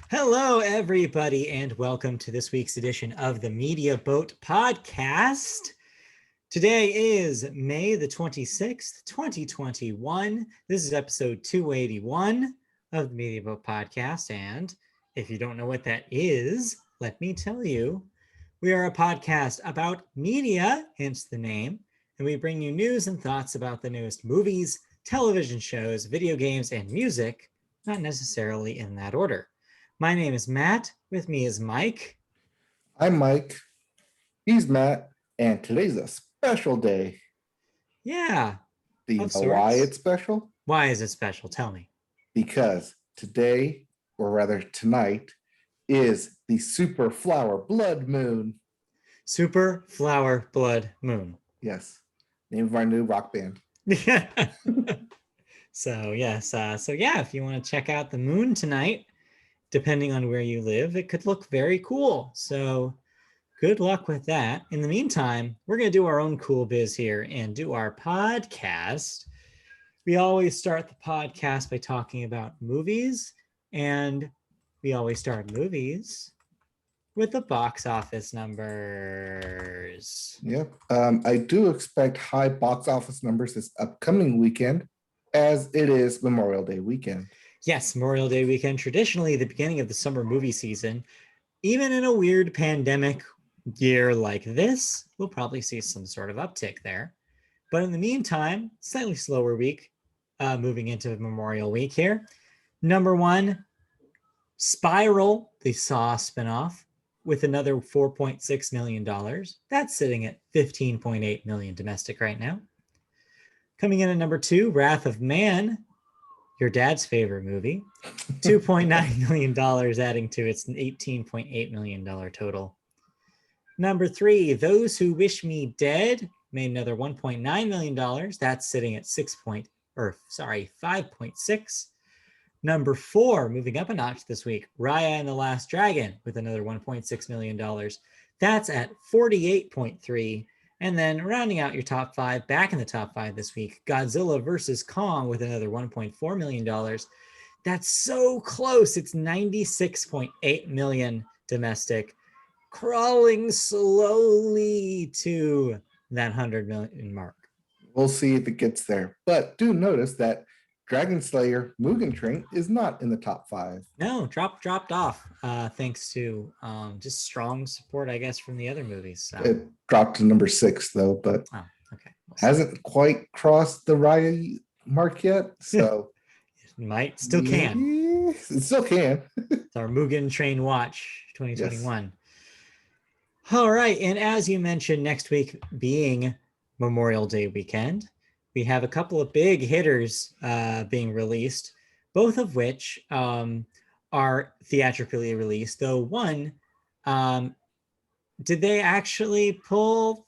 Hello, everybody, and welcome to this week's edition of the Media Boat Podcast. Today is May the 26th, 2021. This is episode 281 of the Media Boat Podcast. And if you don't know what that is, let me tell you. We are a podcast about media, hence the name, and we bring you news and thoughts about the newest movies, television shows, video games, and music, not necessarily in that order. My name is Matt. With me is Mike. I'm Mike. He's Matt. And today's a special day. Yeah. Do you know why it's special? Why is it special? Tell me. Because today, or rather tonight, is the Super Flower Blood Moon. Super Flower Blood Moon. Yes. Name of our new rock band. So, yes. If you want to check out the moon tonight, depending on where you live, it could look very cool. So good luck with that. In the meantime, we're going to do our own cool biz here and do our podcast. We always start the podcast by talking about movies, and we always start movies with the box office numbers. Yep. I do expect high box office numbers this upcoming weekend, as it is Memorial Day weekend. Yes, Memorial Day weekend, traditionally the beginning of the summer movie season. Even in a weird pandemic year like this, we'll probably see some sort of uptick there. But in the meantime, slightly slower week, moving into Memorial Week here. Number one, Spiral, the Saw spinoff, with another $4.6 million. That's sitting at $15.8 million domestic right now. Coming in at number two, Wrath of Man, your dad's favorite movie, $2.9 million, adding to its $18.8 million total. Number three, Those Who Wish Me Dead made another $1.9 million. That's sitting at 5.6. Number four, moving up a notch this week, Raya and the Last Dragon with another $1.6 million. That's at 48.3. And then rounding out your top five, back in the top five this week, Godzilla vs. Kong with another $1.4 million. That's so close. It's $96.8 million domestic, crawling slowly to that 100 million mark. We'll see if it gets there. But do notice that Dragon Slayer Mugen Train is not in the top five. No, dropped off thanks to just strong support, I guess, from the other movies. So. It dropped to number 6, though, but okay. hasn't quite crossed the Raya mark yet. So it might, still can. It still can. It's our Mugen Train Watch 2021. Yes. All right, and as you mentioned, next week being Memorial Day weekend, we have a couple of big hitters being released, both of which are theatrically released, though one, did they actually pull?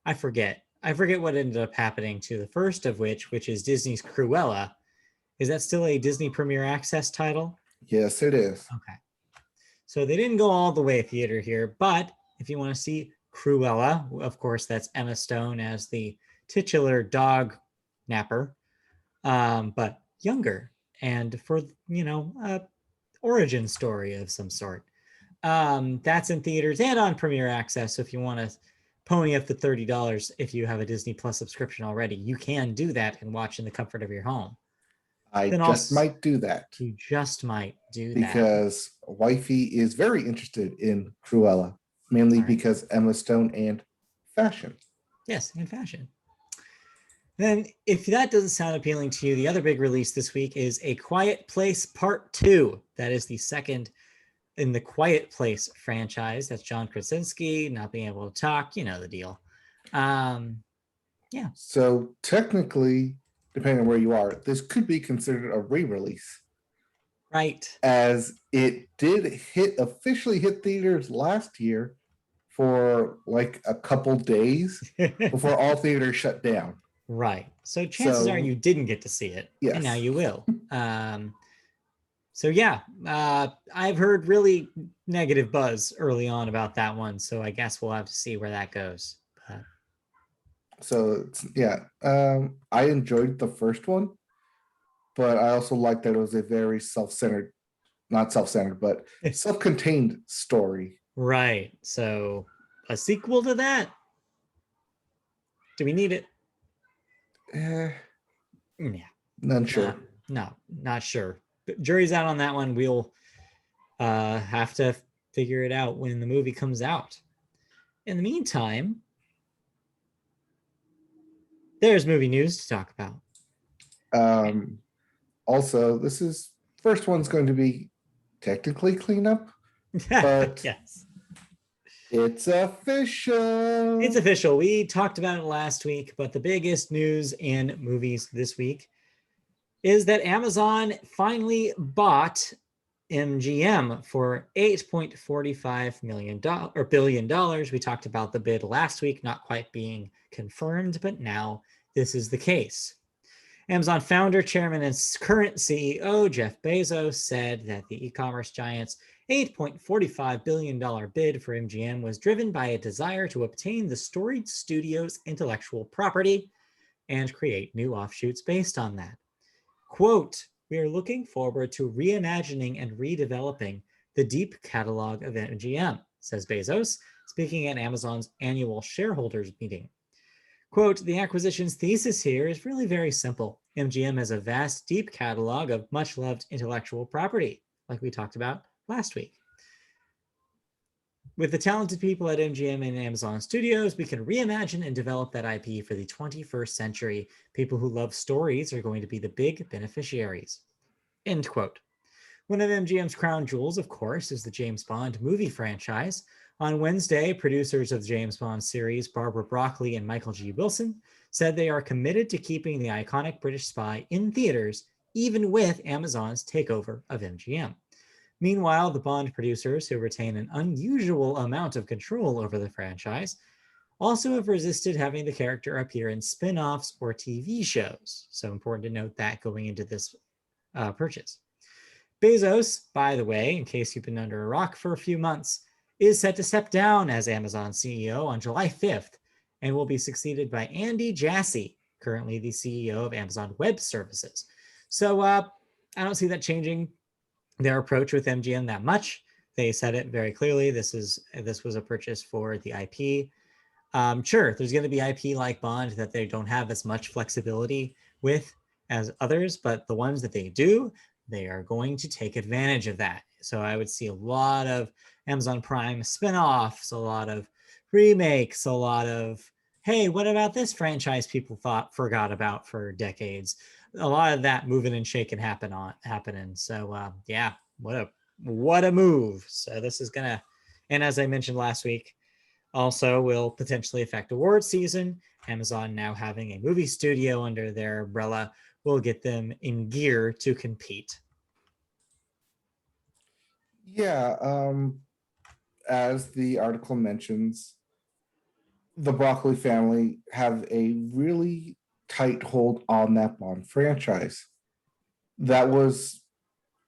I forget what ended up happening to the first of which is Disney's Cruella. Is that still a Disney Premier Access title? Yes, it is. Okay. So they didn't go all the way theater here, but if you want to see Cruella, of course, that's Emma Stone as the titular dog napper, but younger and for, a origin story of some sort. That's in theaters and on Premier Access. So if you want to pony up the $30, if you have a Disney Plus subscription already, you can do that and watch in the comfort of your home. I just might do that. You just might do that. Because wifey is very interested in Cruella, mainly because Emma Stone and fashion. Yes, and fashion. Then, if that doesn't sound appealing to you, the other big release this week is A Quiet Place Part 2. That is the second in the Quiet Place franchise. That's John Krasinski not being able to talk. You know the deal. Yeah. So technically, depending on where you are, this could be considered a re-release. Right. As it did officially hit theaters last year for like a couple days before all theaters shut down. Right. So chances are you didn't get to see it. Yes. And now you will. I've heard really negative buzz early on about that one. So I guess we'll have to see where that goes. So I enjoyed the first one, but I also liked that it was a very self-centered not self-centered, but self-contained story. Right. So a sequel to that? Do we need it? Yeah, Not sure. No, not sure. But jury's out on that one. We'll have to figure it out when the movie comes out. In the meantime, there's movie news to talk about. Also, this is first one's going to be technically cleanup, but yes, it's official. It's official. We talked about it last week, but the biggest news in movies this week is that Amazon finally bought MGM for $8.45 billion. We talked about the bid last week, not quite being confirmed, but now this is the case. Amazon founder, chairman, and current CEO Jeff Bezos said that the e-commerce giant's $8.45 billion bid for MGM was driven by a desire to obtain the storied studio's intellectual property and create new offshoots based on that. Quote, "We are looking forward to reimagining and redeveloping the deep catalog of MGM," says Bezos, speaking at Amazon's annual shareholders meeting. Quote, "The acquisition's thesis here is really very simple. MGM has a vast, deep catalog of much-loved intellectual property, like we talked about last week. With the talented people at MGM and Amazon Studios, we can reimagine and develop that IP for the 21st century. People who love stories are going to be the big beneficiaries." End quote. One of MGM's crown jewels, of course, is the James Bond movie franchise. On Wednesday, producers of the James Bond series, Barbara Broccoli and Michael G. Wilson, said they are committed to keeping the iconic British spy in theaters, even with Amazon's takeover of MGM. Meanwhile, the Bond producers, who retain an unusual amount of control over the franchise, also have resisted having the character appear in spin-offs or TV shows. So important to note that going into this purchase. Bezos, by the way, in case you've been under a rock for a few months, is set to step down as Amazon CEO on July 5th and will be succeeded by Andy Jassy, currently the CEO of Amazon Web Services. So I don't see that changing their approach with MGM that much. They said it very clearly. This was a purchase for the IP. Sure, there's going to be IP like Bond that they don't have as much flexibility with as others, but the ones that they do, they are going to take advantage of that. So I would see a lot of Amazon Prime spinoffs, a lot of remakes, a lot of, hey, what about this franchise people forgot about for decades? A lot of that moving and shaking happening. So yeah, what a move. So this is gonna, and as I mentioned last week, also will potentially affect award season. Amazon now having a movie studio under their umbrella will get them in gear to compete. Yeah, as the article mentions, the Broccoli family have a really tight hold on that Bond franchise. That was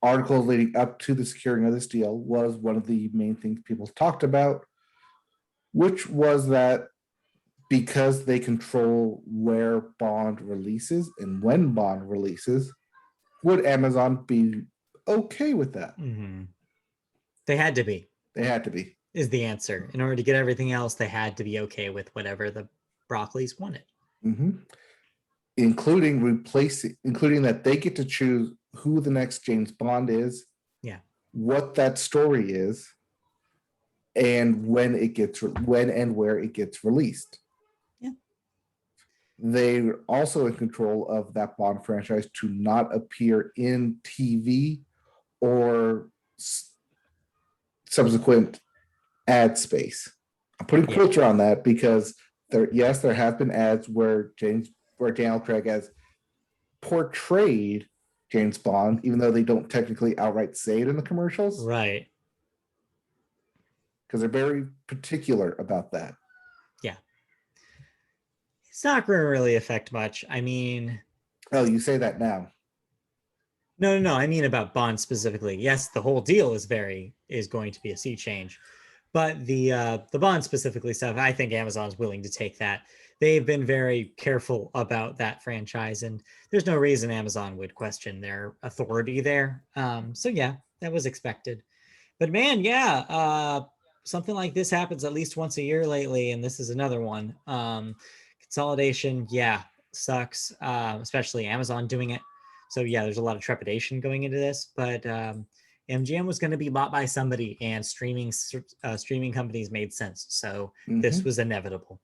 articles leading up to the securing of this deal was one of the main things people talked about, which was that because they control where Bond releases and when Bond releases, would Amazon be okay with that? Mm-hmm. They had to be. They had to be. Is the answer. In order to get everything else, they had to be okay with whatever the Broccoli's wanted. Mm-hmm. Including that they get to choose who the next James Bond is, yeah, what that story is, and when and where it gets released. Yeah. They're also in control of that Bond franchise to not appear in TV or subsequent ad space. I'm putting quotes around that because there have been ads where Daniel Craig has portrayed James Bond, even though they don't technically outright say it in the commercials. Right. Because they're very particular about that. Yeah. It's not going to really affect much. I mean... Oh, you say that now. No. I mean about Bond specifically. Yes, the whole deal is going to be a sea change. But the Bond specifically stuff, I think Amazon's willing to take that. They've been very careful about that franchise, and there's no reason Amazon would question their authority there. So yeah, that was expected. But man, yeah, something like this happens at least once a year lately, and this is another one. Consolidation, yeah, sucks, especially Amazon doing it. So yeah, there's a lot of trepidation going into this, but MGM was going to be bought by somebody, and streaming companies made sense. So this was inevitable.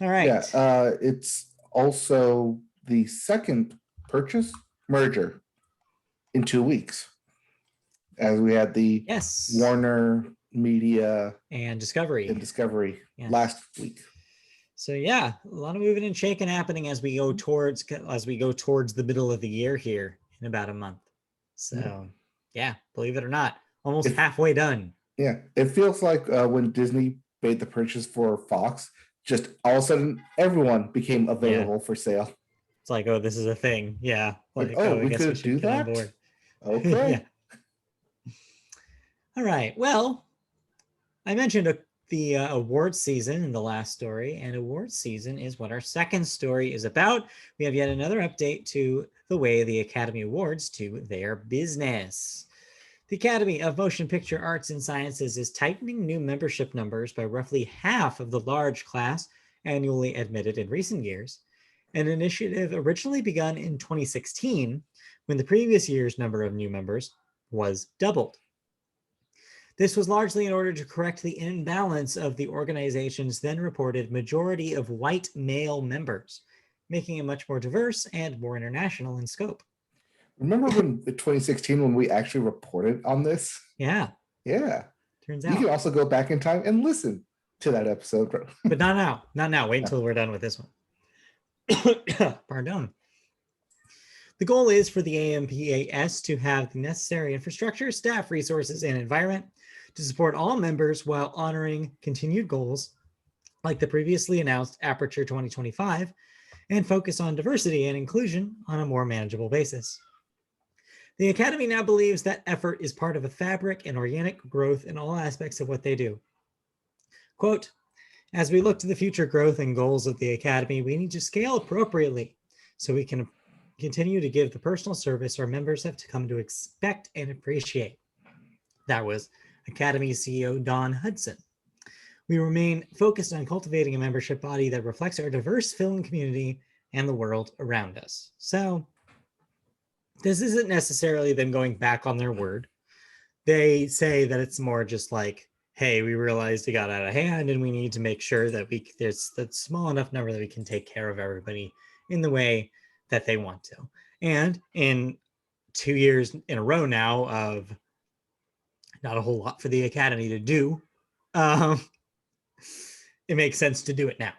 All right. Yeah, it's also the second merger in 2 weeks, as we had the Warner Media and Discovery last week. So yeah, a lot of moving and shaking happening as we go towards the middle of the year here in about a month. So yeah, believe it or not, almost halfway done. Yeah, it feels like when Disney made the purchase for Fox, just all of a sudden everyone became available for sale. It's like, oh, this is a thing. Yeah. Like, we could do that. On board. Okay. Yeah. All right. Well, I mentioned the awards season in the last story, and awards season is what our second story is about. We have yet another update to the way the Academy Awards to their business. The Academy of Motion Picture Arts and Sciences is tightening new membership numbers by roughly half of the large class annually admitted in recent years, an initiative originally begun in 2016 when the previous year's number of new members was doubled. This was largely in order to correct the imbalance of the organization's then reported majority of white male members, making it much more diverse and more international in scope. Remember when in 2016 when we actually reported on this? Yeah. Turns out. You can also go back in time and listen to that episode. But not now. Not now. Wait until we're done with this one. Pardon. The goal is for the AMPAS to have the necessary infrastructure, staff, resources, and environment to support all members while honoring continued goals like the previously announced Aperture 2025 and focus on diversity and inclusion on a more manageable basis. The Academy now believes that effort is part of a fabric and organic growth in all aspects of what they do. Quote, as we look to the future growth and goals of the Academy, we need to scale appropriately so we can continue to give the personal service our members have come to expect and appreciate. That was Academy CEO Don Hudson. We remain focused on cultivating a membership body that reflects our diverse film community and the world around us. So this isn't necessarily them going back on their word. They say that it's more just like, hey, we realized it got out of hand and we need to make sure that there's that small enough number that we can take care of everybody in the way that they want to. And in 2 years in a row now of not a whole lot for the Academy to do, it makes sense to do it now,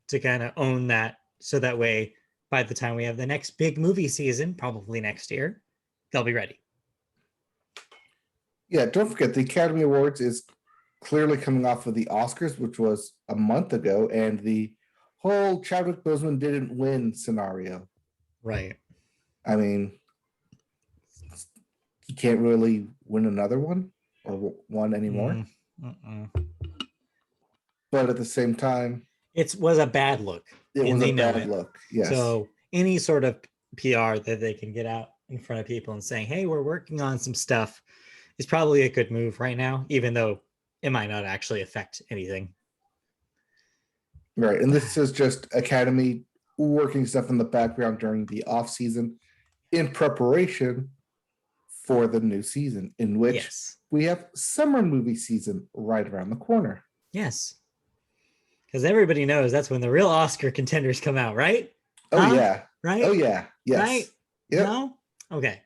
to kind of own that, so that way by the time we have the next big movie season, probably next year, they'll be ready. Yeah, don't forget the Academy Awards is clearly coming off of the Oscars, which was a month ago, and the whole Chadwick Boseman didn't win scenario. Right. I mean, you can't really win another one or one anymore. But at the same time, it was a bad look. It was a bad look. Yes. So any sort of PR that they can get out in front of people and saying, hey, we're working on some stuff is probably a good move right now, even though it might not actually affect anything. Right. And this is just Academy working stuff in the background during the off season in preparation for the new season, in which we have summer movie season right around the corner. Yes. Because everybody knows that's when the real Oscar contenders come out, right? Oh, yeah. Right? Oh, yeah. Yes. Right? Yep. No? Okay.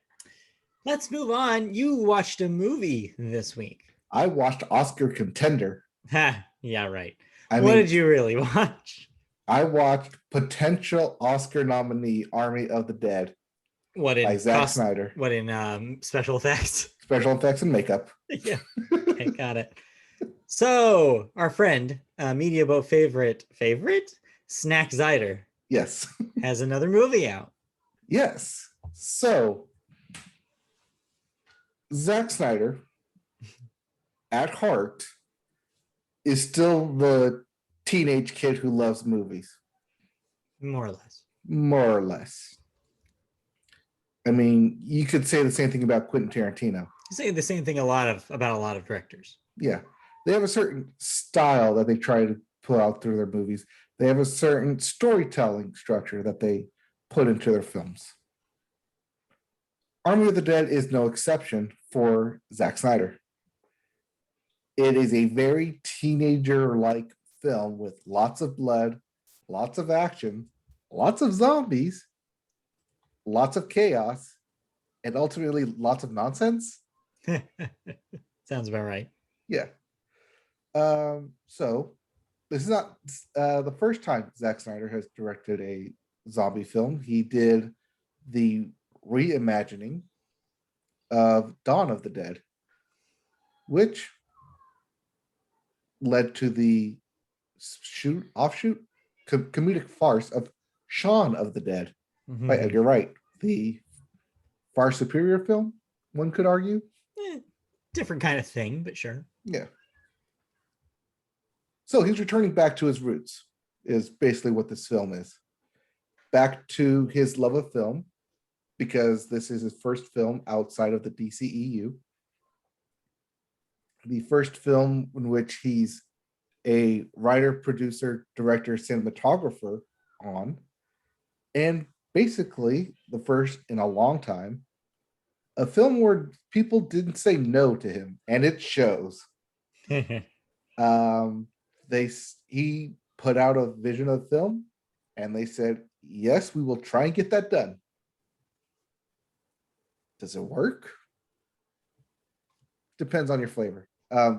Let's move on. You watched a movie this week. I watched Oscar Contender. Yeah, right. What did you really watch? I watched potential Oscar nominee Army of the Dead. What in by Zack Snyder? What in special effects? Special effects and makeup. Yeah. Okay, got it. So our friend, Media Boat favorite, Snack Zider. Yes. has another movie out. Yes. So Zack Snyder, at heart, is still the teenage kid who loves movies. More or less. More or less. I mean, you could say the same thing about Quentin Tarantino. You say the same thing about a lot of directors. Yeah. They have a certain style that they try to pull out through their movies. They have a certain storytelling structure that they put into their films. Army of the Dead is no exception for Zack Snyder. It is a very teenager-like film with lots of blood, lots of action, lots of zombies, lots of chaos, and ultimately lots of nonsense. Sounds about right. Yeah. So this is not the first time Zack Snyder has directed a zombie film. He did the reimagining of Dawn of the Dead, which led to the offshoot comedic farce of Shaun of the Dead by Edgar Wright, the far superior film, one could argue. Different kind of thing, but sure. Yeah. So he's returning back to his roots, is basically what this film is. Back to his love of film, because this is his first film outside of the DCEU. The first film in which he's a writer, producer, director, cinematographer on, and basically the first in a long time, a film where people didn't say no to him, and it shows. He put out a vision of the film, and they said, yes, we will try and get that done. Does it work? Depends on your flavor.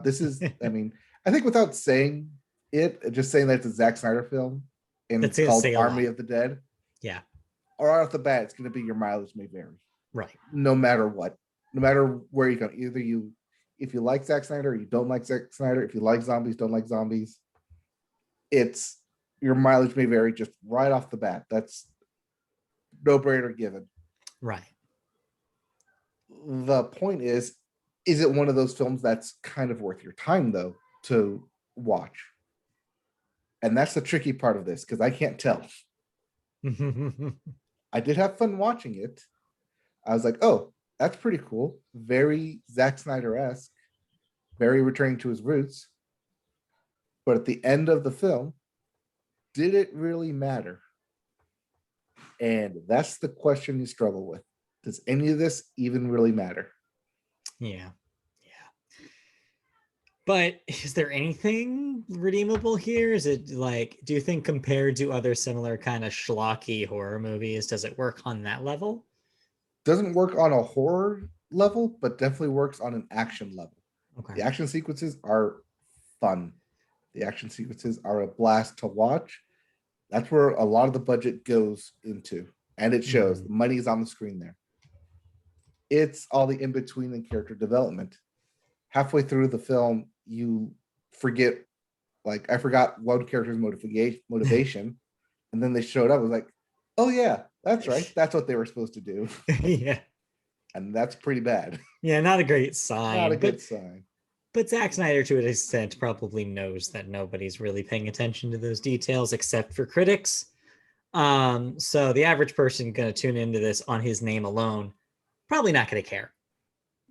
This is, I mean, I think without saying it, just saying that it's a Zack Snyder film and it's called Army of the Dead. Yeah. Or off the bat, it's going to be your mileage may vary. Right. No matter what. No matter where you go. Either if you like Zack Snyder or you don't like Zack Snyder, if you like zombies, don't like zombies, it's your mileage may vary just right off the bat. That's no brainer given. Right. The point is it one of those films that's kind of worth your time, though, to watch? And that's the tricky part of this, because I can't tell. I did have fun watching it. I was like, oh, that's pretty cool. Very Zack Snyder-esque, very returning to his roots. But at the end of the film, did it really matter? And that's the question you struggle with. Does any of this even really matter? Yeah. But is there anything redeemable here? Is it like, do you think compared to other similar kind of schlocky horror movies, does it work on that level? Doesn't work on a horror level, but definitely works on an action level. Okay. The action sequences are fun. The action sequences are a blast to watch. That's where a lot of the budget goes into, and it shows. The money's on the screen there. It's all the in-between and character development. Halfway through the film, you forget, like, I forgot one character's motivation, and then they showed up. I was like, oh yeah, that's right. That's what they were supposed to do. Yeah. And that's pretty bad. Yeah, not a great sign. Not a good sign. But Zack Snyder, to an extent, probably knows that nobody's really paying attention to those details except for critics. So the average person going to tune into this on his name alone, probably not going to care.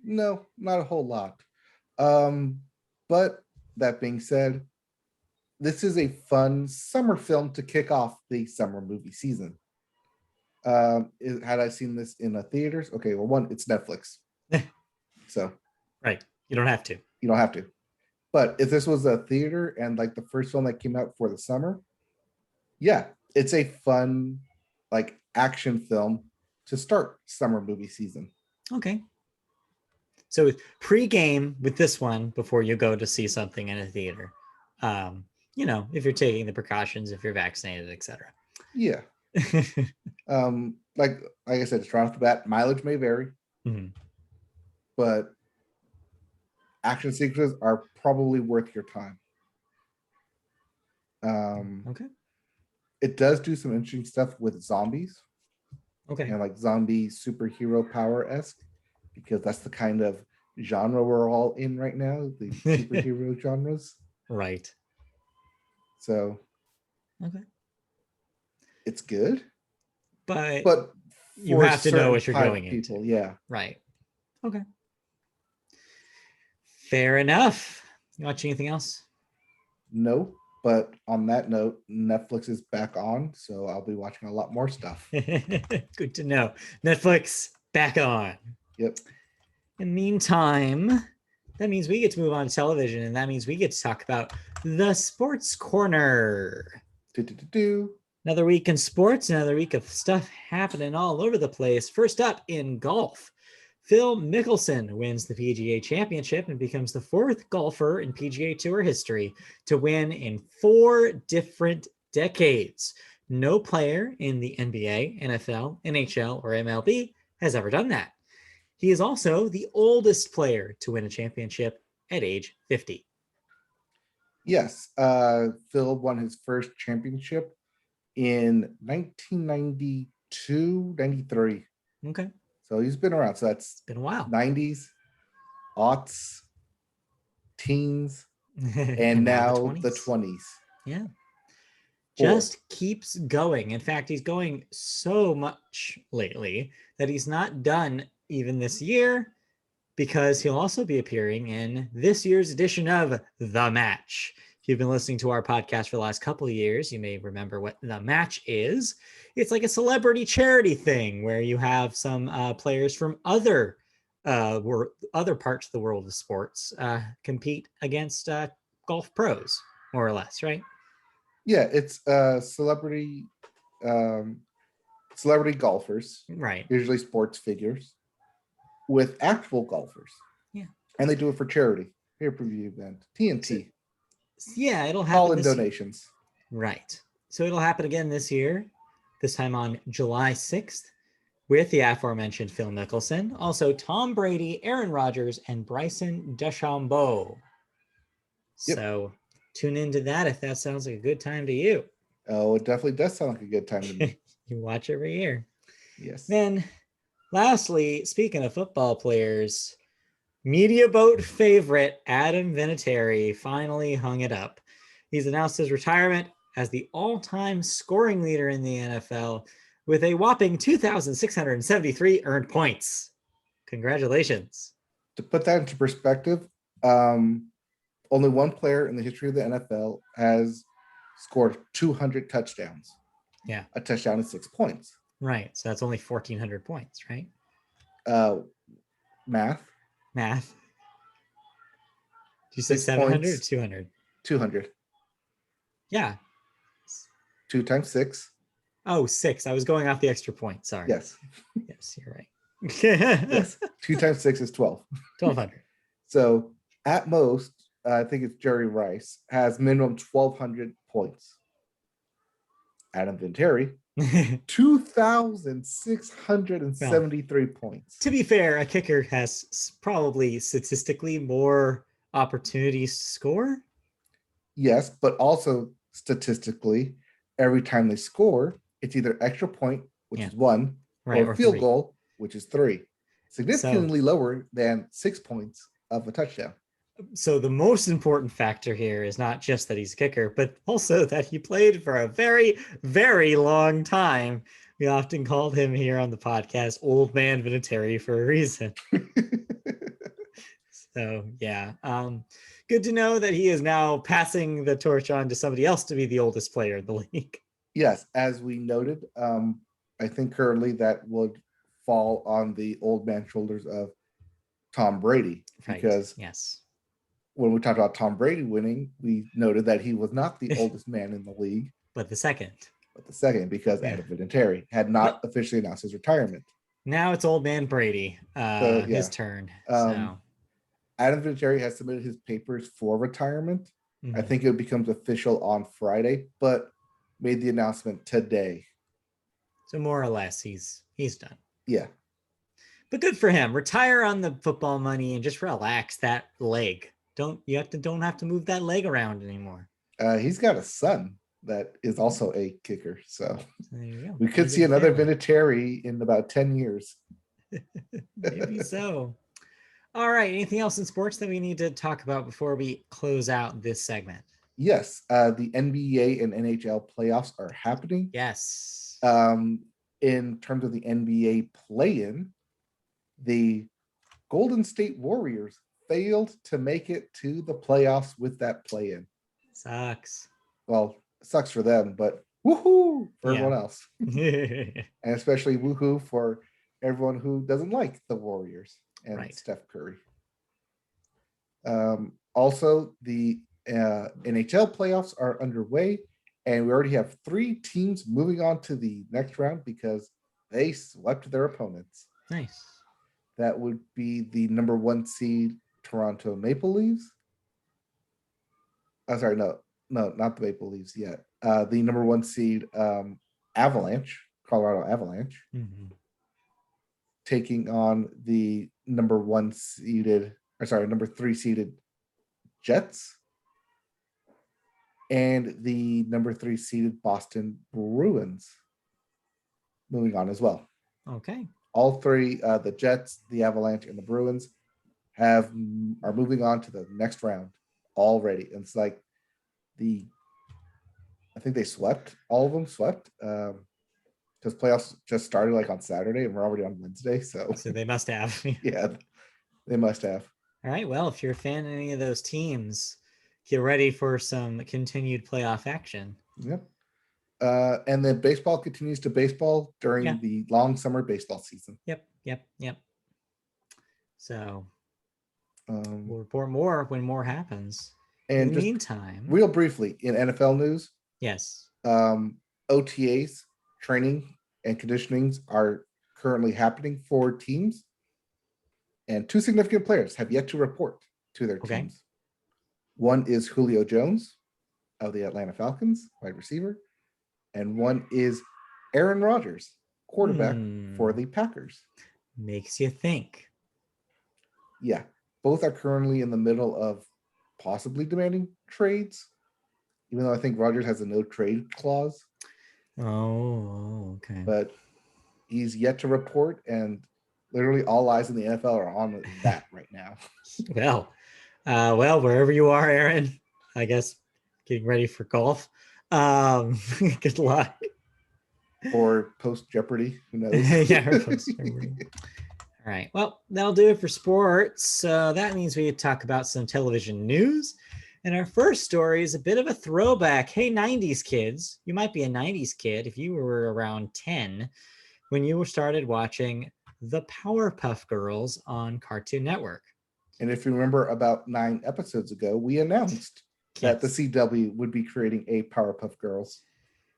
No, not a whole lot. But that being said, this is a fun summer film to kick off the summer movie season. Had I seen this in a theaters? Okay, well, one, it's Netflix. So right. You don't have to. You don't have to. But if this was a theater and like the first film that came out for the summer, yeah, it's a fun, like, action film to start summer movie season. Okay. So pre-game with this one before you go to see something in a theater. If you're taking the precautions, if you're vaccinated, etc. Yeah. Like I said, it's right off the bat, mileage may vary. But action sequences are probably worth your time. Okay. It does do some interesting stuff with zombies. Okay. And like zombie superhero power-esque, because that's the kind of genre we're all in right now, the superhero genres. Right. So okay. It's good. But You for have to know certain what you're type going of people. into. Yeah. Right. Okay. Fair enough. You watch anything else? No, but on that note, Netflix is back on, so I'll be watching a lot more stuff. Good to know. Netflix back on. Yep. In the meantime, that means we get to move on to television, and that means we get to talk about the Sports Corner. Another week in sports, another week of stuff happening all over the place. First up in golf, Phil Mickelson wins the PGA Championship and becomes the fourth golfer in PGA Tour history to win in 4 different decades. No player in the NBA, NFL, NHL, or MLB has ever done that. He is also the oldest player to win a championship at age 50. Yes, Phil won his first championship in 1992, 93. Okay. So he's been around. So that's been a while. 90s, aughts, teens, and now the 20s. Yeah. Just keeps going. In fact, he's going so much lately that he's not done even this year, because he'll also be appearing in this year's edition of The Match. If you've been listening to our podcast for the last couple of years, you may remember what The Match is. It's like a celebrity charity thing where you have some players from other parts of the world of sports compete against golf pros, more or less, right? Yeah, it's celebrity golfers, right? Usually sports figures with actual golfers. Yeah, and they do it for charity. Pay-per-view event, TNT. Yeah, it'll happen. All in donations. Right. So it'll happen again this year, this time on July 6th, with the aforementioned Phil Mickelson, also Tom Brady, Aaron Rodgers, and Bryson DeChambeau. Yep. So tune into that if that sounds like a good time to you. Oh, it definitely does sound like a good time to me. You watch every year. Yes. Then, lastly, speaking of football players, media boat favorite Adam Vinatieri finally hung it up. He's announced his retirement as the all-time scoring leader in the NFL with a whopping 2,673 earned points. Congratulations. To put that into perspective, only one player in the history of the NFL has scored 200 touchdowns. Yeah. A touchdown is 6 points. Right. So that's only 1,400 points, right? Math. Did you say 700 or 200? 200. Yeah. 2 times 6. Oh, 6. I was going off the extra point. Sorry. Yes. Yes, you're right. Yes. 2 times 6 is 12. 1,200. So at most, I think it's Jerry Rice, has minimum 1,200 points. Adam Vinatieri, 2,673 points. To be fair, a kicker has probably statistically more opportunities to score. Yes, but also statistically, every time they score, it's either extra point, which is 1, or field 3. goal, which is 3. Significantly lower than 6 points of a touchdown. So the most important factor here is not just that he's a kicker, but also that he played for a very, very long time. We often called him here on the podcast Old Man Vinatieri for a reason. So, yeah. Good to know that he is now passing the torch on to somebody else to be the oldest player in the league. Yes, as we noted, I think currently that would fall on the old man shoulders of Tom Brady. Right. Because yes, when we talked about Tom Brady winning, we noted that he was not the oldest man in the league. But the second. Because Adam Vinatieri had not officially announced his retirement. Now it's old man Brady, his turn. Adam Vinatieri has submitted his papers for retirement. Mm-hmm. I think it becomes official on Friday, but made the announcement today. So more or less, he's done. Yeah. But good for him. Retire on the football money and just relax that leg. Don't have to move that leg around anymore. He's got a son that is also a kicker, so there you go. We could see another Vinatieri in about 10 years. Maybe so. All right. Anything else in sports that we need to talk about before we close out this segment? Yes. The NBA and NHL playoffs are happening. Yes. In in terms of the NBA play-in, the Golden State Warriors failed to make it to the playoffs with that play-in. Sucks. Well, it sucks for them, but woohoo for everyone else. Right. And especially woohoo for everyone who doesn't like the Warriors and Steph Curry. Also, the NHL playoffs are underway, and we already have 3 teams moving on to the next round because they swept their opponents. Nice. That would be the number 1 seed Toronto Maple Leafs. Oh, sorry, no, not the Maple Leafs yet. The number 1 seed Avalanche, Colorado Avalanche, taking on the number 3 seeded Jets, and the number 3 seeded Boston Bruins moving on as well. Okay. All 3, the Jets, the Avalanche, and the Bruins are moving on to the next round already. And it's like I think they swept, all of them swept, because playoffs just started like on Saturday and we're already on Wednesday. So they must have. Yeah, they must have. All right. Well, if you're a fan of any of those teams, get ready for some continued playoff action. Yep. And then baseball continues to baseball during the long summer baseball season. Yep. So we'll report more when more happens. And in the meantime, real briefly, in NFL news, yes, OTAs, training and conditionings are currently happening for teams, and 2 significant players have yet to report to their teams. One is Julio Jones of the Atlanta Falcons, wide receiver, and one is Aaron Rodgers, quarterback for the Packers. Makes you think. Yeah, both are currently in the middle of possibly demanding trades, even though I think Rodgers has a no trade clause. Oh, okay. But he's yet to report, and literally all eyes in the NFL are on that right now. Well, wherever you are, Aaron, I guess getting ready for golf. Good luck. Or post Jeopardy, who knows? Yeah, or post Jeopardy. All right. Well, that'll do it for sports. So that means we talk about some television news. And our first story is a bit of a throwback. Hey, 90s kids, you might be a 90s kid if you were around 10 when you started watching the Powerpuff Girls on Cartoon Network. And if you remember, about 9 episodes ago, we announced that the CW would be creating a Powerpuff Girls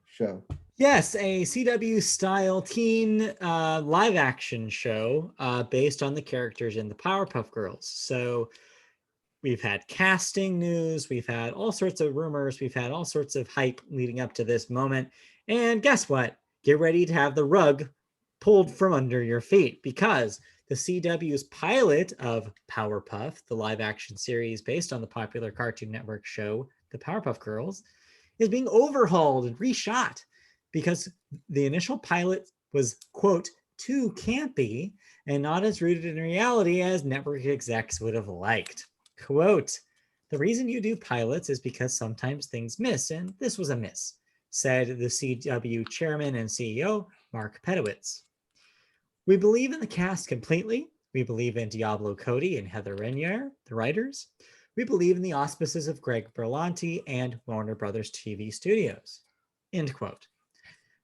show. Yes, a CW-style teen live-action show based on the characters in the Powerpuff Girls. So we've had casting news, we've had all sorts of rumors, we've had all sorts of hype leading up to this moment. And guess what? Get ready to have the rug pulled from under your feet, because the CW's pilot of Powerpuff, the live-action series based on the popular Cartoon Network show, The Powerpuff Girls, is being overhauled and reshot because the initial pilot was, quote, too campy and not as rooted in reality as network execs would have liked. Quote, the reason you do pilots is because sometimes things miss, and this was a miss, said the CW chairman and CEO, Mark Pedowitz. We believe in the cast completely. We believe in Diablo Cody and Heather Renier, the writers. We believe in the auspices of Greg Berlanti and Warner Brothers TV Studios. End quote.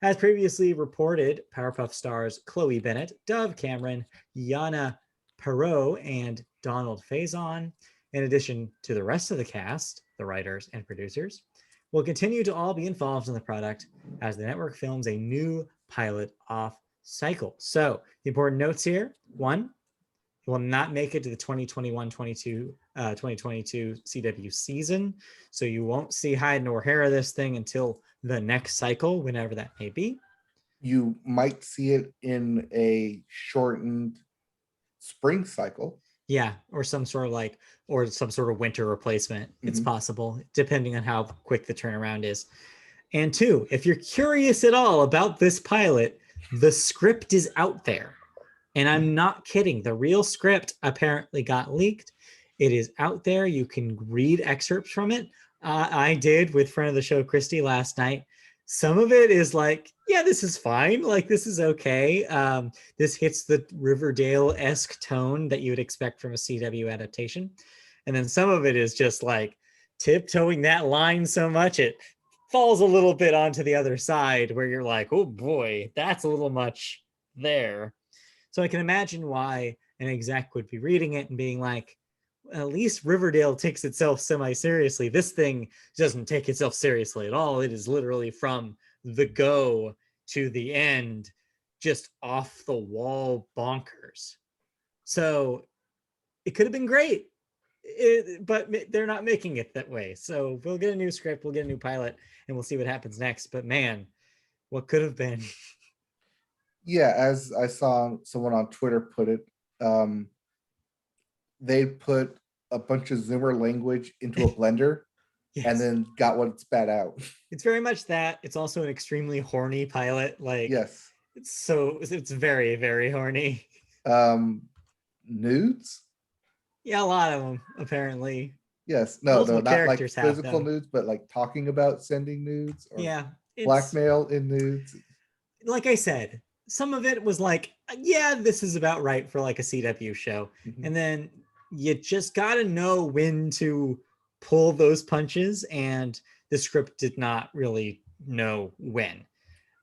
As previously reported, Powerpuff stars Chloe Bennett, Dove Cameron, Yana Perot, and Donald Faison, in addition to the rest of the cast, the writers and producers, will continue to all be involved in the product as the network films a new pilot off cycle. So the important notes here: 1, it will not make it to the 2021-22 CW season, so you won't see hide nor hair of this thing until the next cycle, whenever that may be. You might see it in a shortened spring cycle. Yeah, or some sort of winter replacement. It's possible, depending on how quick the turnaround is. And 2, if you're curious at all about this pilot, the script is out there. And I'm not kidding. The real script apparently got leaked. It is out there. You can read excerpts from it. I did with friend of the show, Christy, last night. Some of it is like, yeah, this is fine. Like, this is okay. This hits the Riverdale-esque tone that you would expect from a CW adaptation. And then some of it is just like tiptoeing that line so much it falls a little bit onto the other side where you're like, oh boy, that's a little much there. So I can imagine why an exec would be reading it and being like, at least Riverdale takes itself semi-seriously. This thing doesn't take itself seriously at all. It is literally from the go to the end, just off the wall bonkers. So it could have been great, but they're not making it that way. So we'll get a new script, we'll get a new pilot, and we'll see what happens next. But man, what could have been? Yeah, as I saw someone on Twitter put it, they put a bunch of Zoomer language into a blender Yes. and then got what it spat out. It's very much that. It's also an extremely horny pilot. Like, Yes. It's very, very horny. Nudes? Yeah, a lot of them, apparently. Yes. No, Multiple not like characters have physical them. nudes, but like talking about sending nudes or Yeah. blackmail in nudes. Like I said, some of it was like, yeah, this is about right for like a CW show. Mhm. And then you just got to know when to pull those punches, and the script did not really know when.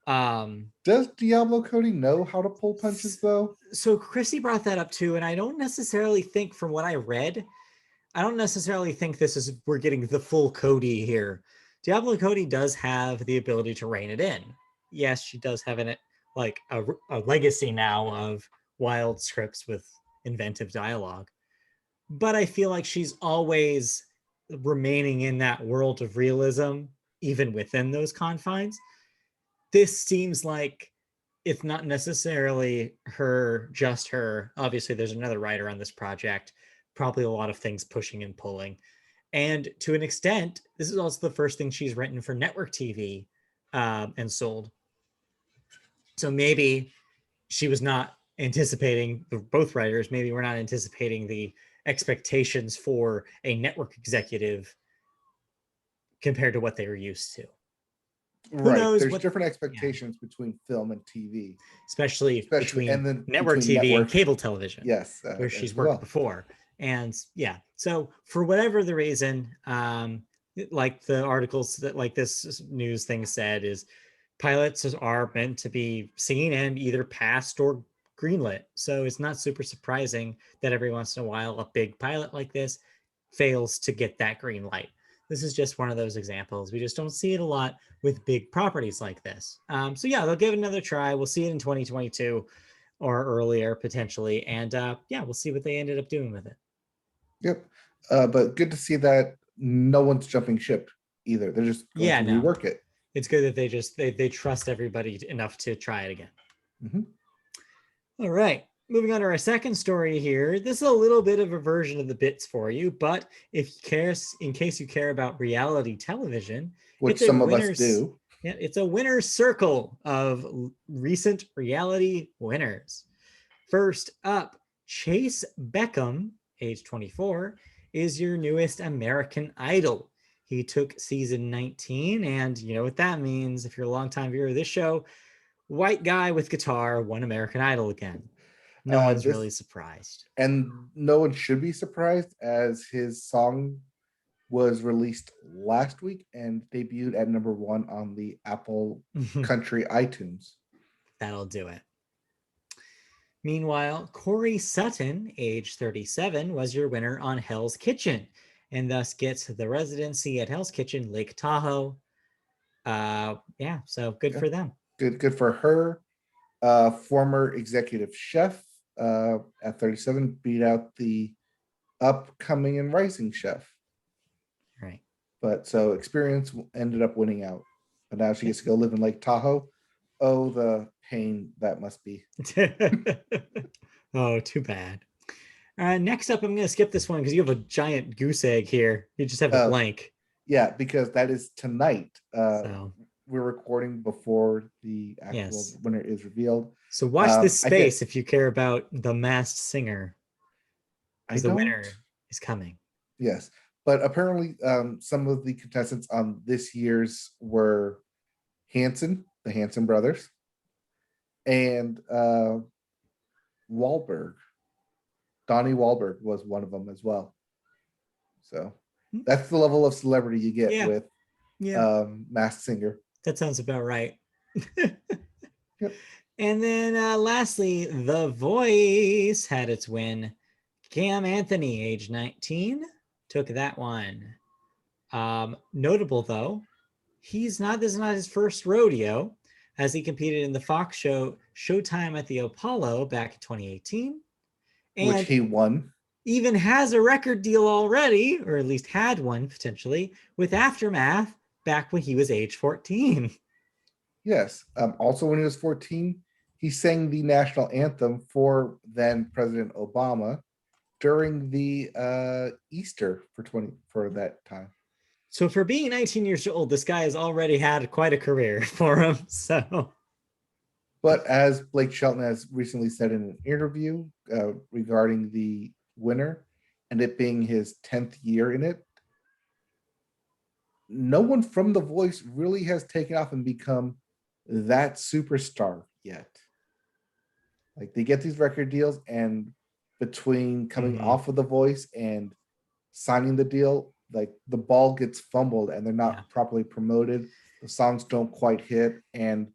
Does Diablo Cody know how to pull punches though? So Chrissy brought that up too, and I don't necessarily think, from what I read, I don't necessarily think we're getting the full Cody here. Diablo Cody does have the ability to rein it in. Yes, she does have a legacy now of wild scripts with inventive dialogue. But I feel like she's always remaining in that world of realism, even within those confines. This seems like it's not necessarily just her. Obviously, there's another writer on this project, probably a lot of things pushing and pulling. And to an extent, this is also the first thing she's written for network TV and sold. So maybe she was not anticipating, both writers, maybe we're not anticipating the expectations for a network executive compared to what they were used to. Right. There's different expectations between film and TV. Especially between and then network TV and cable television. Yes. Where she's worked before. And yeah, so for whatever the reason, like the articles that like this news thing said, is pilots are meant to be seen and either passed or greenlit. So it's not super surprising that every once in a while a big pilot like this fails to get that green light. This is just one of those examples. We just don't see it a lot with big properties like this. So yeah, they'll give it another try. We'll see it in 2022 or earlier potentially. And yeah, we'll see what they ended up doing with it. Yep. But good to see that no one's jumping ship either. They're just going to rework it. It's good that they trust everybody enough to try it again. Mm-hmm. All right. Moving on to our second story here. This is a little bit of a version of the bits for you, but in case you care about reality television, which some of us do. Yeah, it's a winner's circle of recent reality winners. First up, Chase Beckham, age 24, is your newest American Idol. He took season 19, and you know what that means. If you're a longtime viewer of this show, white guy with guitar won American Idol again. No one's really surprised. And no one should be surprised, as his song was released last week and debuted at #1 on the Apple Country iTunes. That'll do it. Meanwhile, Corey Sutton, age 37, was your winner on Hell's Kitchen, and thus gets the residency at Hell's Kitchen, Lake Tahoe. Yeah, so good for them. Good for her. Former executive chef at 37 beat out the upcoming and rising chef. Right. But so Experience ended up winning out. But now she gets to go live in Lake Tahoe. Oh, the pain that must be. Oh, too bad. Next up, I'm going to skip this one because you have a giant goose egg here. You just have a blank. Yeah, because that is tonight. We're recording before the actual winner is revealed. So watch this space if you care about the Masked Singer. Because the winner is coming. Yes. But apparently some of the contestants on this year's were the Hanson brothers, and Wahlberg. Donnie Wahlberg was one of them as well. So that's the level of celebrity you get Yeah. with Yeah. Masked Singer. That sounds about right. Yep. And then lastly, The Voice had its win. Cam Anthony, age 19, took that one. Notable though, this is not his first rodeo, as he competed in the Fox show Showtime at the Apollo back in 2018. And which he won. Even has a record deal already, or at least had one potentially, with Aftermath back when he was age 14. Yes. Also, when he was 14, he sang the national anthem for then President Obama during the Easter for that time. So for being 19 years old, this guy has already had quite a career for him. So, but as Blake Shelton has recently said in an interview regarding the winner and it being his 10th year in it, no one from The Voice really has taken off and become that superstar yet. Like, they get these record deals, and between coming off of The Voice and signing the deal, like, the ball gets fumbled and they're not properly promoted. The songs don't quite hit and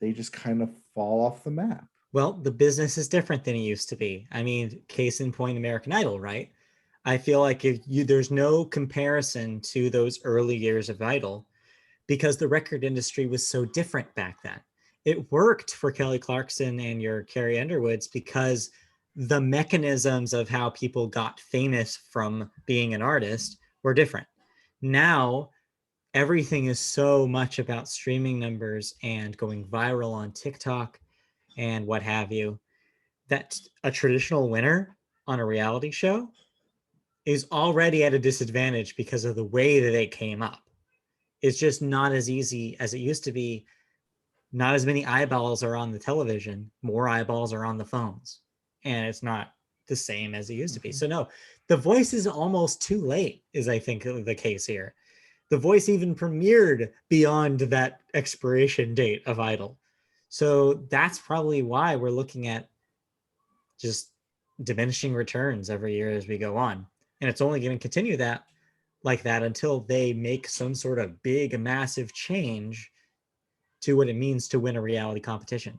they just kind of fall off the map. Well, the business is different than it used to be. I mean, case in point, American Idol, right? I feel like there's no comparison to those early years of Idol because the record industry was so different back then. It worked for Kelly Clarkson and your Carrie Underwoods because the mechanisms of how people got famous from being an artist were different. Now, everything is so much about streaming numbers and going viral on TikTok and what have you, that a traditional winner on a reality show is already at a disadvantage because of the way that it came up. It's just not as easy as it used to be. Not as many eyeballs are on the television, more eyeballs are on the phones, and it's not the same as it used to be. So no, The Voice is almost too late, is I think the case here. The Voice even premiered beyond that expiration date of Idol. So that's probably why we're looking at just diminishing returns every year as we go on. And it's only going to continue that like that until they make some sort of big, massive change to what it means to win a reality competition.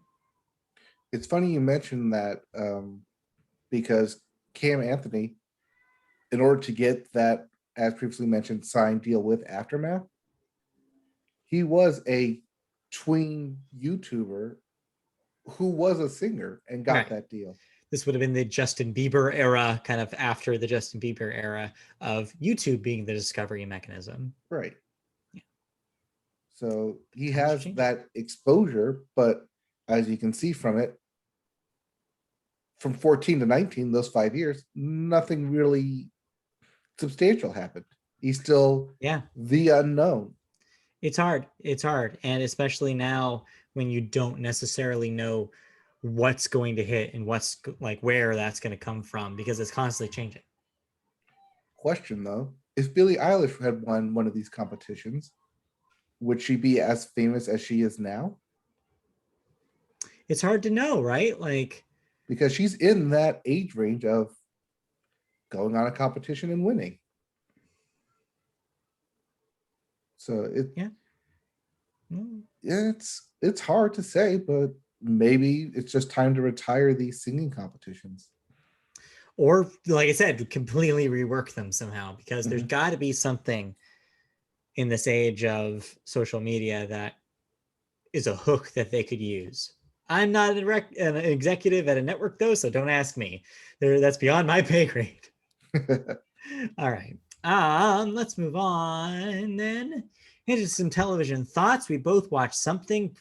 It's funny you mentioned that because Cam Anthony, in order to get that, as previously mentioned, signed deal with Aftermath, he was a tween YouTuber who was a singer and got that deal. This would have been the Justin Bieber era, kind of after the Justin Bieber era of YouTube being the discovery mechanism. Right. Yeah. So he has that exposure, but as you can see from it, from 14 to 19, those 5 years, nothing really substantial happened. He's still the unknown. It's hard. And especially now when you don't necessarily know what's going to hit and what's like where that's going to come from because it's constantly changing. Question though, if Billie Eilish had won one of these competitions, would she be as famous as she is now? It's hard to know, right? Like, because she's in that age range of going on a competition and winning. So it's hard to say, but maybe it's just time to retire these singing competitions. Or, like I said, completely rework them somehow, because there's got to be something in this age of social media that is a hook that they could use. I'm not an executive at a network, though, so don't ask me. That's beyond my pay grade. All right. Let's move on then. Into some television thoughts. We both watched something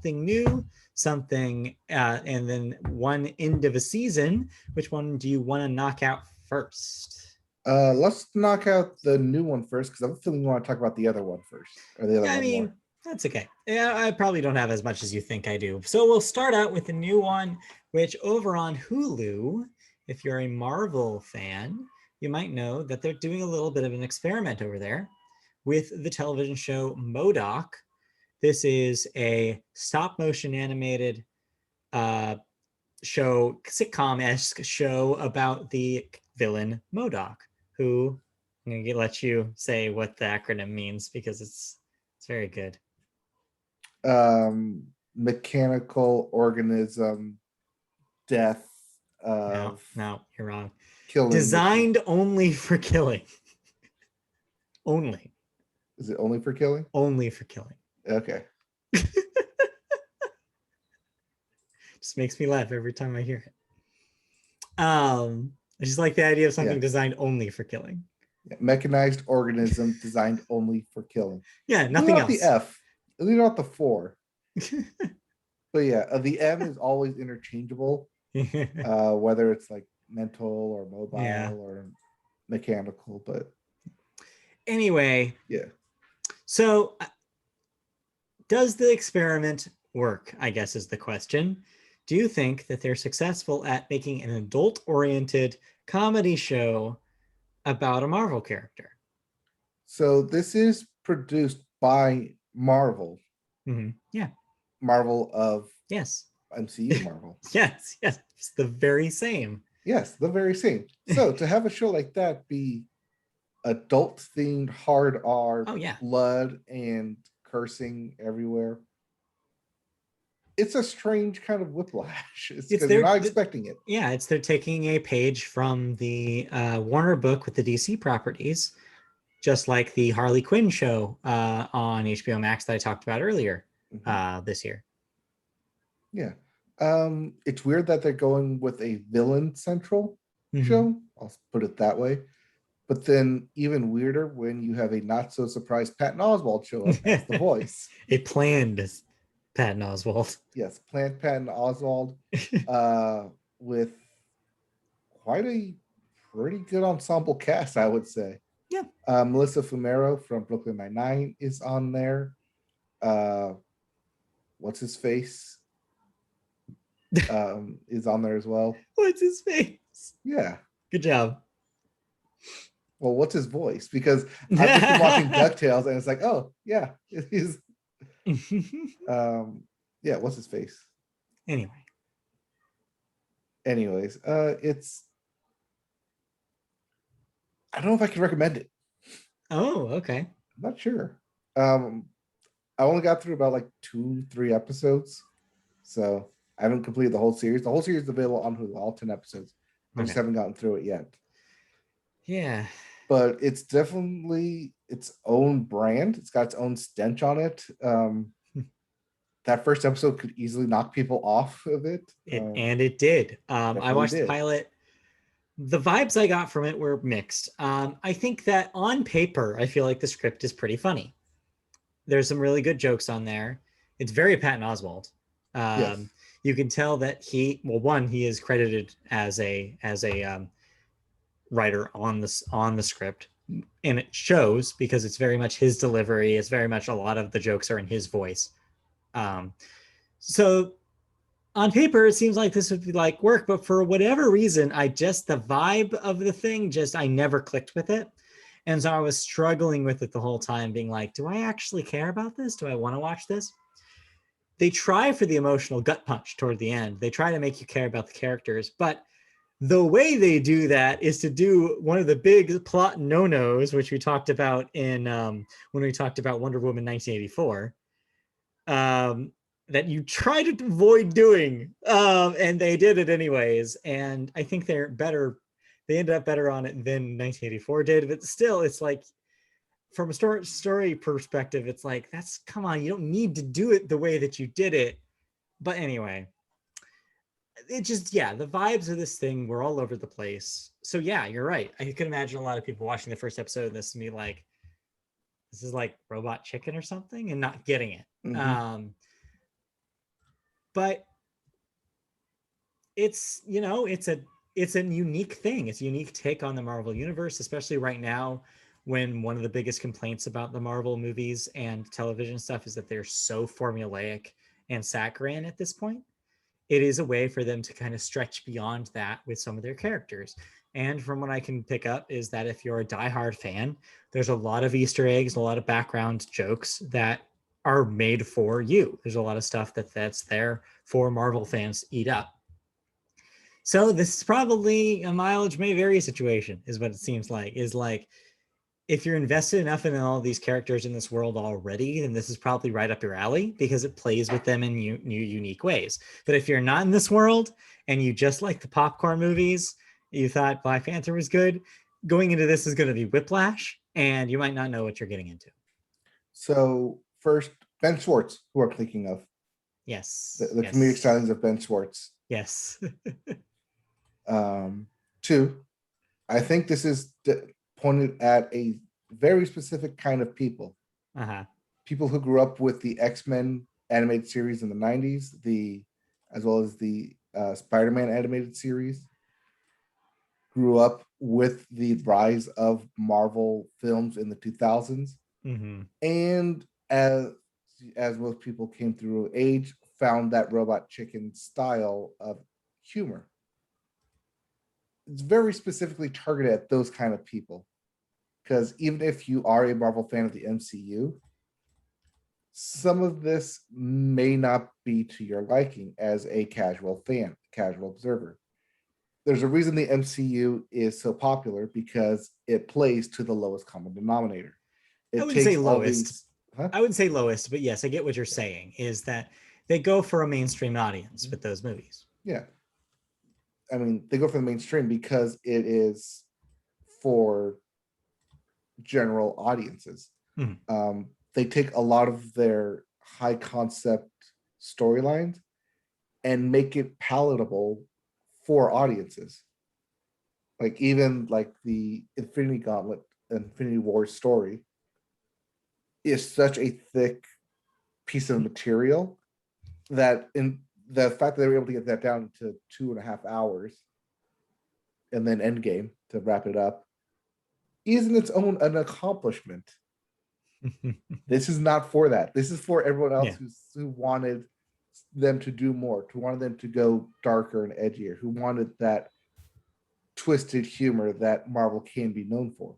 new, and then one end of a season. Which one do you want to knock out first? Let's knock out the new one first, because I'm feeling you want to talk about the other one first. Or the other one more. That's okay. Yeah, I probably don't have as much as you think I do. So we'll start out with the new one, which over on Hulu, if you're a Marvel fan, you might know that they're doing a little bit of an experiment over there with the television show MODOK, This is a stop motion animated show, sitcom-esque show about the villain MODOK, who I'm going to let you say what the acronym means because it's very good. Mechanical organism death of No, you're wrong. killing. Designed only for killing. Only. Is it only for killing? Only for killing. Okay. Just makes me laugh every time I hear it. I just like the idea of something designed only for killing. Yeah. Mechanized organism designed only for killing. Yeah, nothing else. The F. Leave out the 4. But yeah, the M is always interchangeable. Whether it's like mental or mobile or mechanical, but anyway. Yeah. So does the experiment work, I guess is the question. Do you think that they're successful at making an adult-oriented comedy show about a Marvel character? So this is produced by Marvel. Mm-hmm. Yeah. Marvel of MCU Marvel. Yes, it's the very same. Yes, the very same. So to have a show like that be adult themed, hard R, blood and cursing everywhere, it's a strange kind of whiplash. It's because you're not expecting it. Yeah, they're taking a page from the Warner book with the DC properties, just like the Harley Quinn show on HBO Max that I talked about earlier this year. Yeah. It's weird that they're going with a villain central show. I'll put it that way. But then even weirder when you have a not so surprised Patton Oswalt show up as the voice. A planned Patton Oswalt. Yes, planned Patton Oswalt with quite a pretty good ensemble cast, I would say. Yeah. Melissa Fumero from Brooklyn Nine-Nine is on there. What's his face? Is on there as well. What's his face? Yeah. Good job. Well, what's his voice? Because I've just been watching DuckTales and it's like, oh, yeah, he's yeah, what's his face? Anyways, it's I don't know if I can recommend it. Oh, okay. I'm not sure. I only got through about like 2-3 episodes. So I haven't completed the whole series. The whole series is available on Hulu, all 10 episodes. I just haven't gotten through it yet. Yeah. But it's definitely its own brand. It's got its own stench on it. That first episode could easily knock people off of it. And it did. I watched the pilot. The vibes I got from it were mixed. I think that on paper, I feel like the script is pretty funny. There's some really good jokes on there. It's very Patton Oswalt. Yes. You can tell that he is credited as a writer on the script, and it shows because it's very much his delivery. It's very much a lot of the jokes are in his voice. So on paper, it seems like this would be like work, but for whatever reason, the vibe of the thing, I never clicked with it. And so I was struggling with it the whole time, being like, do I actually care about this? Do I want to watch this? They try for the emotional gut punch toward the end. They try to make you care about the characters, but the way they do that is to do one of the big plot no-nos, which we talked about in when we talked about Wonder Woman 1984, that you try to avoid doing, and they did it anyways. And I think they're better. They ended up better on it than 1984 did, but still, it's like from a story perspective, it's like come on, you don't need to do it the way that you did it. But anyway. It just, the vibes of this thing were all over the place. So yeah, you're right. I could imagine a lot of people watching the first episode of this and be like, this is like Robot Chicken or something, and not getting it. But it's, it's a unique thing. It's a unique take on the Marvel universe, especially right now when one of the biggest complaints about the Marvel movies and television stuff is that they're so formulaic and saccharine at this point. It is a way for them to kind of stretch beyond that with some of their characters. And from what I can pick up is that if you're a diehard fan, there's a lot of Easter eggs, a lot of background jokes that are made for you. There's a lot of stuff that's there for Marvel fans to eat up. So this is probably a mileage may vary situation, is what it seems like. Is like, if you're invested enough in all these characters in this world already, then this is probably right up your alley because it plays with them in new unique ways. But if you're not in this world and you just like the popcorn movies, you thought Black Panther was good, going into this is going to be whiplash, and you might not know what you're getting into. So first, Ben Schwartz, who we're thinking of. Yes. The yes. comedic stylings of Ben Schwartz. Yes. Two, I think this is pointed at a very specific kind of people. Uh-huh. People who grew up with the X-Men animated series in the 90s, as well as the Spider-Man animated series, grew up with the rise of Marvel films in the 2000s. Mm-hmm. And as most people came through age, found that Robot Chicken style of humor. It's very specifically targeted at those kind of people. Because even if you are a Marvel fan of the MCU, some of this may not be to your liking as a casual fan, casual observer. There's a reason the MCU is so popular, because it plays to the lowest common denominator. I wouldn't say lowest. I wouldn't say lowest, but yes, I get what you're saying, is that they go for a mainstream audience with those movies. Yeah. I mean, they go for the mainstream because it is for general audiences. Mm-hmm. They take a lot of their high concept storylines and make it palatable for audiences. Like even like the Infinity Gauntlet, Infinity War story is such a thick piece of material that in the fact that they were able to get that down to 2.5 hours and then Endgame to wrap it up is in its own an accomplishment. This is not for that. This is for everyone else who wanted them to do more, who wanted them to go darker and edgier, who wanted that twisted humor that Marvel can be known for.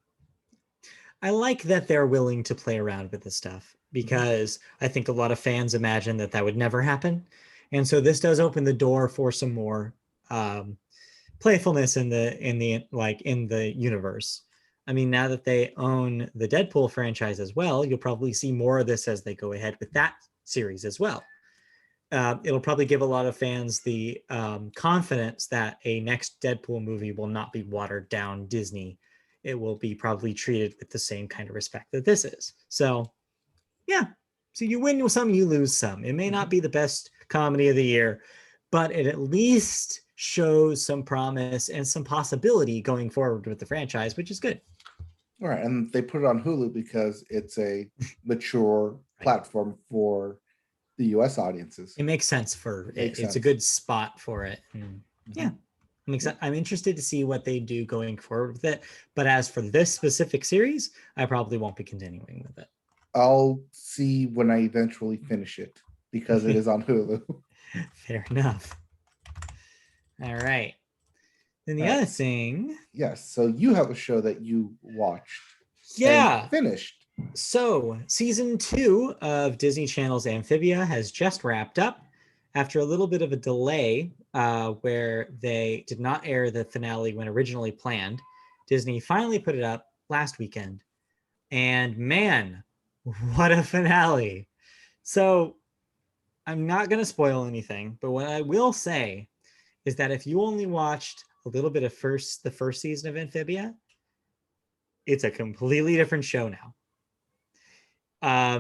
I like that they're willing to play around with this stuff, because I think a lot of fans imagine that would never happen. And so this does open the door for some more playfulness in the universe. I mean, now that they own the Deadpool franchise as well, you'll probably see more of this as they go ahead with that series as well. It'll probably give a lot of fans the confidence that a next Deadpool movie will not be watered down Disney. It will be probably treated with the same kind of respect that this is. So, yeah. So you win some, you lose some. It may not be the best comedy of the year, but it at least shows some promise and some possibility going forward with the franchise, which is good. All right, and they put it on Hulu because it's a mature platform for the US audiences. It makes sense for it. It's a good spot for it. And yeah. I'm interested to see what they do going forward with it. But as for this specific series, I probably won't be continuing with it. I'll see when I eventually finish it, because it is on Hulu. Fair enough. All right. Then the other thing. Yes. So you have a show that you watched. Yeah. And finished. So season 2 of Disney Channel's Amphibia has just wrapped up after a little bit of a delay where they did not air the finale when originally planned. Disney finally put it up last weekend. And man, what a finale. So I'm not going to spoil anything, but what I will say is that if you only watched a little bit of the first season of Amphibia, it's a completely different show now.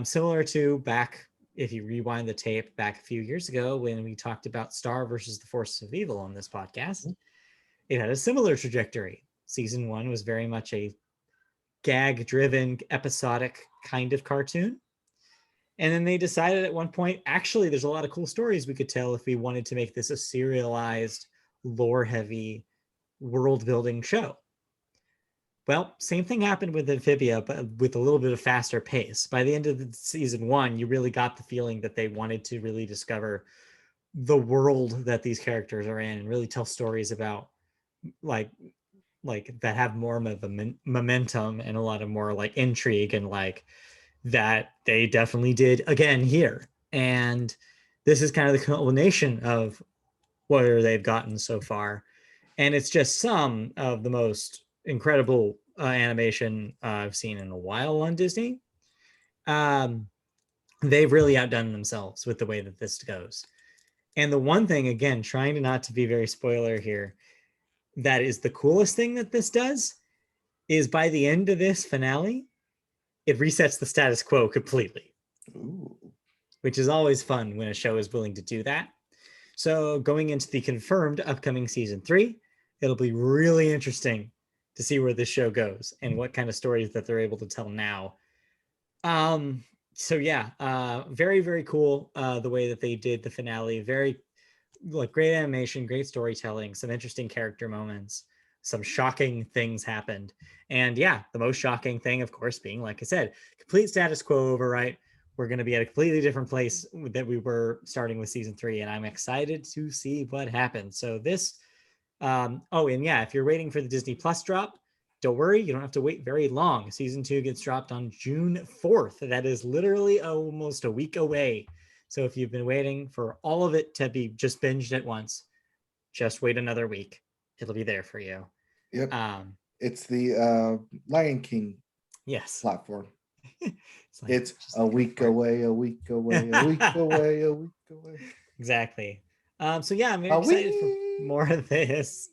Similar to back, if you rewind the tape back a few years ago when we talked about Star versus the Forces of Evil on this podcast, it had a similar trajectory. Season 1 was very much a gag-driven, episodic kind of cartoon. And then they decided at one point, actually, there's a lot of cool stories we could tell if we wanted to make this a serialized, lore-heavy, world-building show. Well, same thing happened with Amphibia, but with a little bit of faster pace. By the end of season 1, you really got the feeling that they wanted to really discover the world that these characters are in and really tell stories about like that have more of a momentum and a lot of more like intrigue and like that they definitely did again here. And this is kind of the culmination of where they've gotten so far. And it's just some of the most incredible animation I've seen in a while on Disney. They've really outdone themselves with the way that this goes. And the one thing, again, trying to not to be very spoiler here, that is the coolest thing that this does is by the end of this finale, it resets the status quo completely. Ooh. Which is always fun when a show is willing to do that. So going into the confirmed upcoming season 3, it'll be really interesting to see where this show goes and what kind of stories that they're able to tell now. So yeah, very, very cool the way that they did the finale. Very like great animation, great storytelling, some interesting character moments, some shocking things happened. And yeah, the most shocking thing, of course, being, like I said, complete status quo overwrite. We're going to be at a completely different place that we were starting with season 3, and I'm excited to see what happens. So this, oh, and yeah, if you're waiting for the Disney Plus drop, don't worry, you don't have to wait very long. Season 2 gets dropped on June 4th. That is literally almost a week away. So if you've been waiting for all of it to be just binged at once, just wait another week. It'll be there for you. Yep. It's the Lion King platform. It's a week away, a week away, a week away, a week away. Exactly. So yeah, I'm excited for more of this,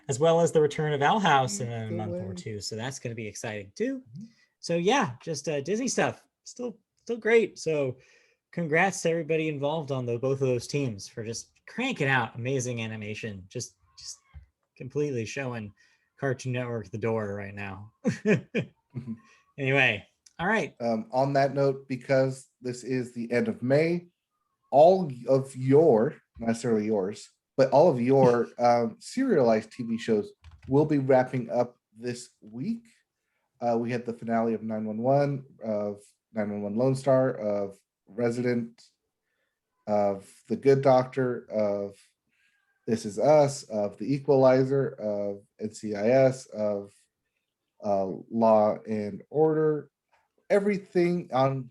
as well as the return of Owl House in a month or two. So that's going to be exciting too. So yeah, just Disney stuff, still great. So congrats to everybody involved on both of those teams for just cranking out amazing animation. Just completely showing Cartoon Network the door right now. Anyway, all right. On that note, because this is the end of May, all of your, not necessarily yours, but all of your serialized TV shows will be wrapping up this week. We had the finale of 911, of 911 Lone Star, of Resident, of The Good Doctor, of This Is Us, of The Equalizer, of NCIS, of Law and Order. Everything on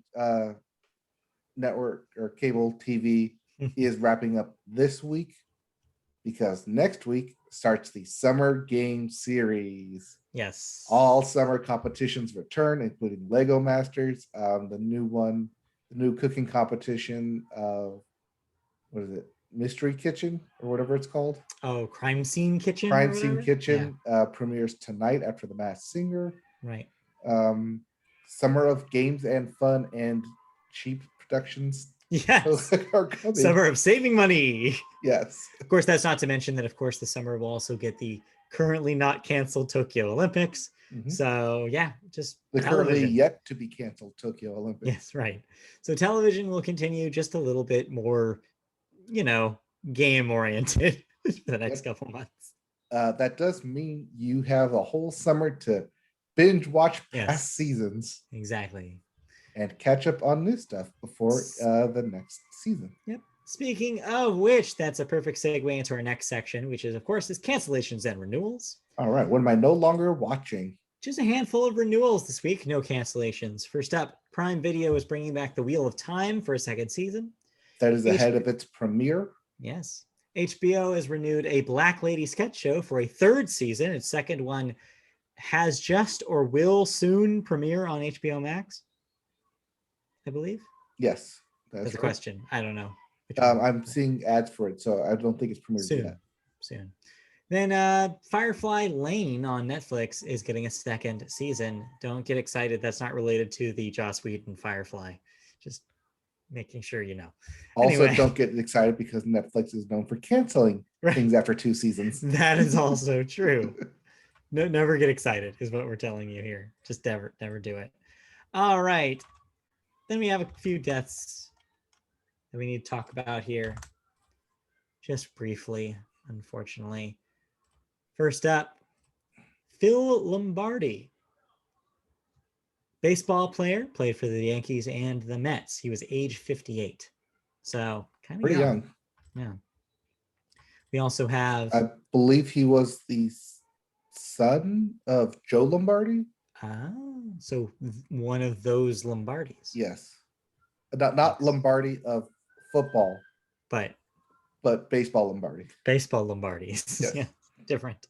network or cable TV is wrapping up this week, because next week starts the Summer Game Series. Yes. All summer competitions return, including Lego Masters, the new cooking competition of, what is it? Mystery Kitchen or whatever it's called. Oh, Crime Scene Kitchen. Crime Scene Kitchen premieres tonight after The Masked Singer. Right. Summer of Games and Fun and Cheap Productions. Yes. Summer of Saving Money. Yes. Of course, that's not to mention that, of course, the summer will also get the currently not canceled Tokyo Olympics. Mm-hmm. So yeah, just the currently yet to be canceled Tokyo Olympics. Yes, right. So television will continue just a little bit more, game oriented for the next couple months. That does mean you have a whole summer to binge watch past seasons. Exactly. And catch up on new stuff before the next season. Yep. Speaking of which, that's a perfect segue into our next section, which is, of course, cancellations and renewals. All right. What am I no longer watching? Just a handful of renewals this week. No cancellations. First up, Prime Video is bringing back The Wheel of Time for a second season. That is ahead of its premiere. Yes. HBO has renewed a Black Lady sketch show for a third season. Its second one has just or will soon premiere on HBO Max, I believe. Yes. That's a question. I don't know. I'm seeing ads for it, so I don't think it's premiered yet. Soon. Then Firefly Lane on Netflix is getting a second season. Don't get excited. That's not related to the Joss Whedon Firefly. Just making sure you know. Also, anyway, don't get excited because Netflix is known for canceling things after 2 seasons. That is also true. No, never get excited is what we're telling you here. Just never do it. All right. Then we have a few deaths that we need to talk about here. Just briefly, unfortunately. First up, Phil Lombardi. Baseball player, played for the Yankees and the Mets. He was age 58. So kind of pretty young. Yeah. We also have... I believe he was the son of Joe Lombardi. So one of those Lombardis. Yes. Not Lombardi of football, but baseball Lombardi. Baseball Lombardis. Yes. Yeah, different.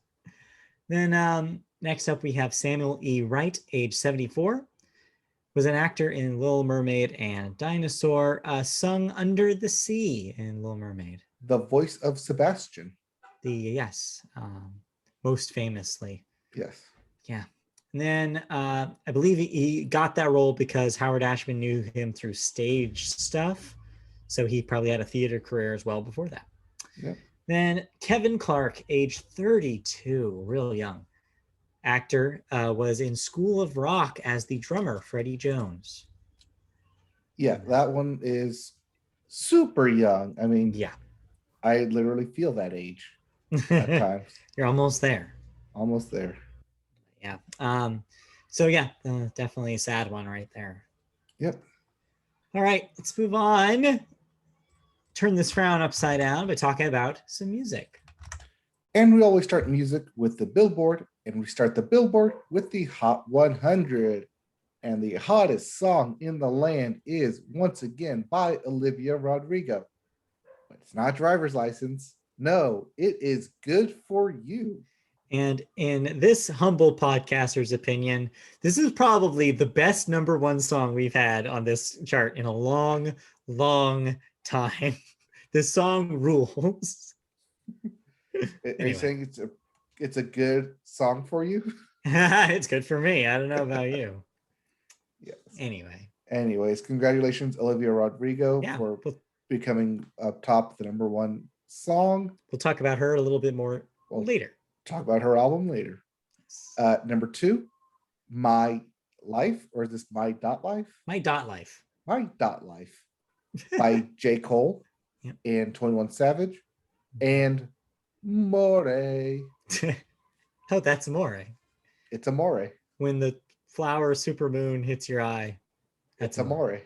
Then next up we have Samuel E. Wright, age 74. Was an actor in Little Mermaid and Dinosaur, sung Under the Sea in Little Mermaid. The voice of Sebastian. Most famously. Yes. Yeah. And then I believe he got that role because Howard Ashman knew him through stage stuff. So he probably had a theater career as well before that. Yeah. Then Kevin Clark, age 32, real young. Actor, was in School of Rock as the drummer, Freddie Jones. Yeah, that one is super young. I mean, yeah, I literally feel that age at times. You're almost there. Almost there. Yeah. So yeah, definitely a sad one right there. Yep. All right, let's move on. Turn this frown upside down by talking about some music. And we always start music with the Billboard, and we start the Billboard with the Hot 100. And the hottest song in the land is once again by Olivia Rodrigo. But it's not Driver's License. No, it is Good For You. And in this humble podcaster's opinion, this is probably the best number one song we've had on this chart in a long, long time. This song rules. Are you saying it's a good song for you? It's good for me. I don't know about you. Yes. Anyways, congratulations, Olivia Rodrigo, for becoming up top the number one song. We'll talk about her a little bit more later. Talk about her album later. Number 2, My Life, or is this My Dot Life? My Dot Life. My Dot Life by J. Cole and 21 Savage and More. Oh, that's Amore. It's Amore. When the flower supermoon hits your eye. That's Amore.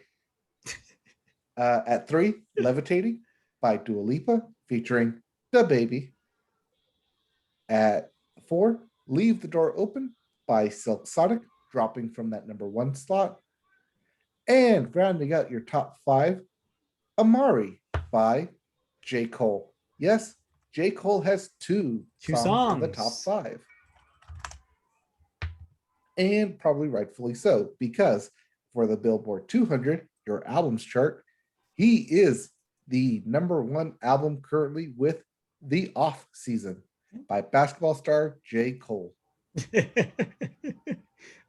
At 3, Levitating by Dua Lipa featuring The Baby. At 4, Leave the Door Open by Silk Sonic, dropping from that number 1 slot. And rounding out your top 5, Amari by J. Cole. Yes, J. Cole has two songs in the top 5. And probably rightfully so, because for the Billboard 200, your albums chart, he is the number 1 album currently with The Off Season by basketball star J. Cole.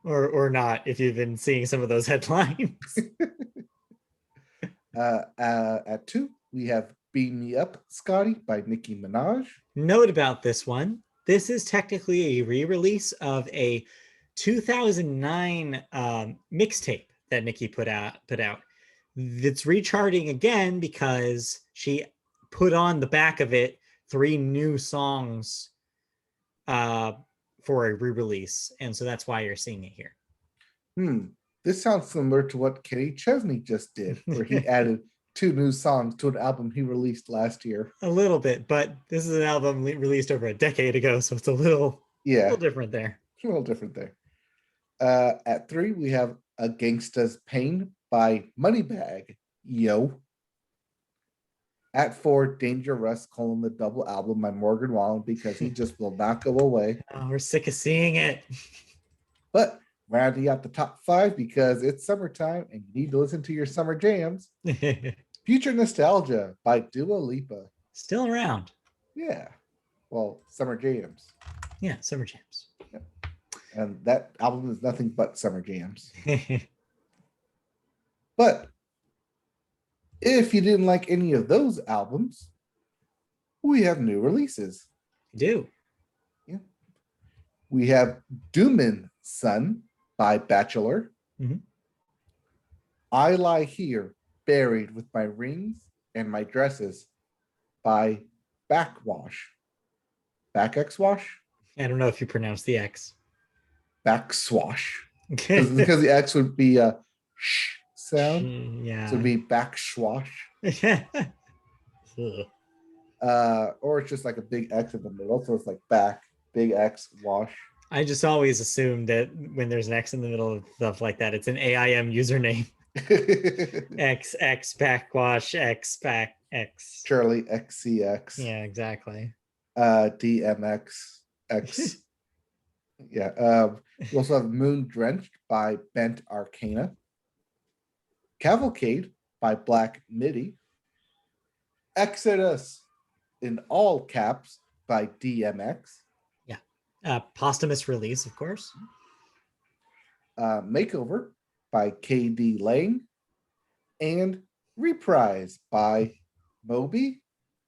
or not, if you've been seeing some of those headlines. At 2, we have Beam Me Up, Scotty by Nicki Minaj. Note about this one. This is technically a re-release of a 2009 mixtape that Nicki put out. It's recharting again because she put on the back of it 3 new songs for a re-release, and so that's why you're seeing it here. This sounds similar to what Kenny Chesney just did, where he added 2 new songs to an album he released last year. A little bit, but this is an album released over a decade ago, so it's a little different there. It's a little different there. At 3, we have A Gangsta's Pain by Moneybagg Yo. At 4, Danger Russ, the double album by Morgan Wallen, because he just will not go away. Oh, we're sick of seeing it. But rounding out the top 5, because it's summertime and you need to listen to your summer jams. Future Nostalgia by Dua Lipa. Still around. Yeah. Well, summer jams. Yeah, summer jams. Yeah. And that album is nothing but summer jams. But if you didn't like any of those albums, we have new releases. We do. Yeah. We have Doomin' Son by Bachelor. Mm-hmm. I Lie Here, Buried with My Rings and My Dresses by Backwash. Back-X-Wash? I don't know if you pronounce the X. Backswash. Because the X would be a sh sound. Yeah. So it'd be backswash. Or it's just like a big X in the middle. So it's like back, big X, wash. I just always assume that when there's an X in the middle of stuff like that, it's an AIM username. X backwash X back X. Charlie XCX. Yeah, exactly. DMX X. Yeah. We also have Moon Drenched by Bent Arcana. Cavalcade by Black Midi. Exodus in all caps by DMX. Posthumous release, of course. Makeover by KD Lang. And Reprise by Moby.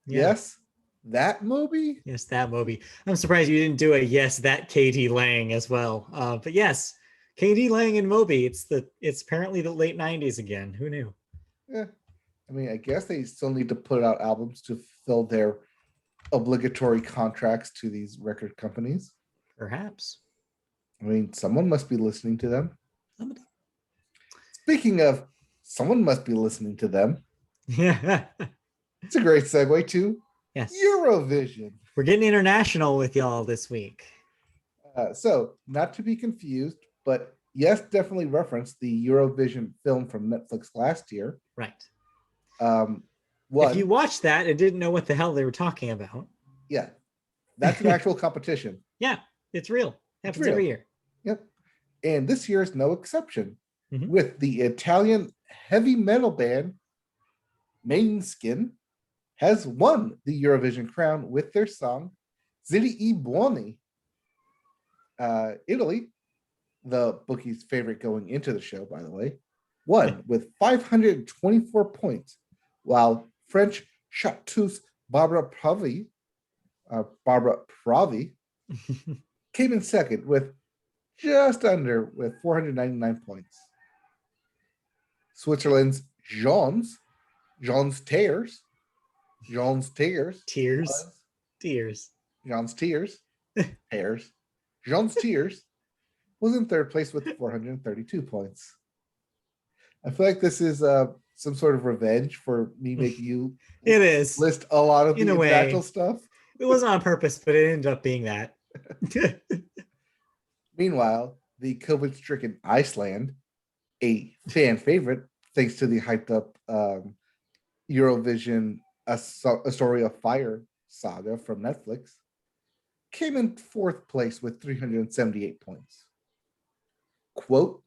Yeah. Yes, that Moby. Yes, that Moby. I'm surprised you didn't do a yes, that KD Lang as well. But yes, KD Lang and Moby. It's apparently the late 90s again. Who knew? Yeah. I mean, I guess they still need to put out albums to fill their obligatory contracts to these record companies. Perhaps. I mean, someone must be listening to them. Somebody. Speaking of, someone must be listening to them. Yeah. It's a great segue to Yes. Eurovision. We're getting international with y'all this week. So, not to be confused, but yes, definitely reference the Eurovision film from Netflix last year. Right. If you watched that and didn't know what the hell they were talking about. Yeah. That's an actual competition. Yeah, it's real. Happens every year. Yep. And this year is no exception. With the Italian heavy metal band Måneskin has won the Eurovision crown with their song Zili I Buoni. Italy, the bookie's favorite going into the show, by the way, won with 524 points, while French Chartreuse Barbara Pravi came in second with just under with 499 points. Switzerland's Jean's Tears was in third place with 432 points. I feel like this is some sort of revenge for me making you it is list a lot of the international stuff. It wasn't on purpose, but it ended up being that. Meanwhile, the COVID-stricken Iceland, a fan favorite, thanks to the hyped up Eurovision A Story of Fire saga from Netflix, came in fourth place with 378 points. Quote,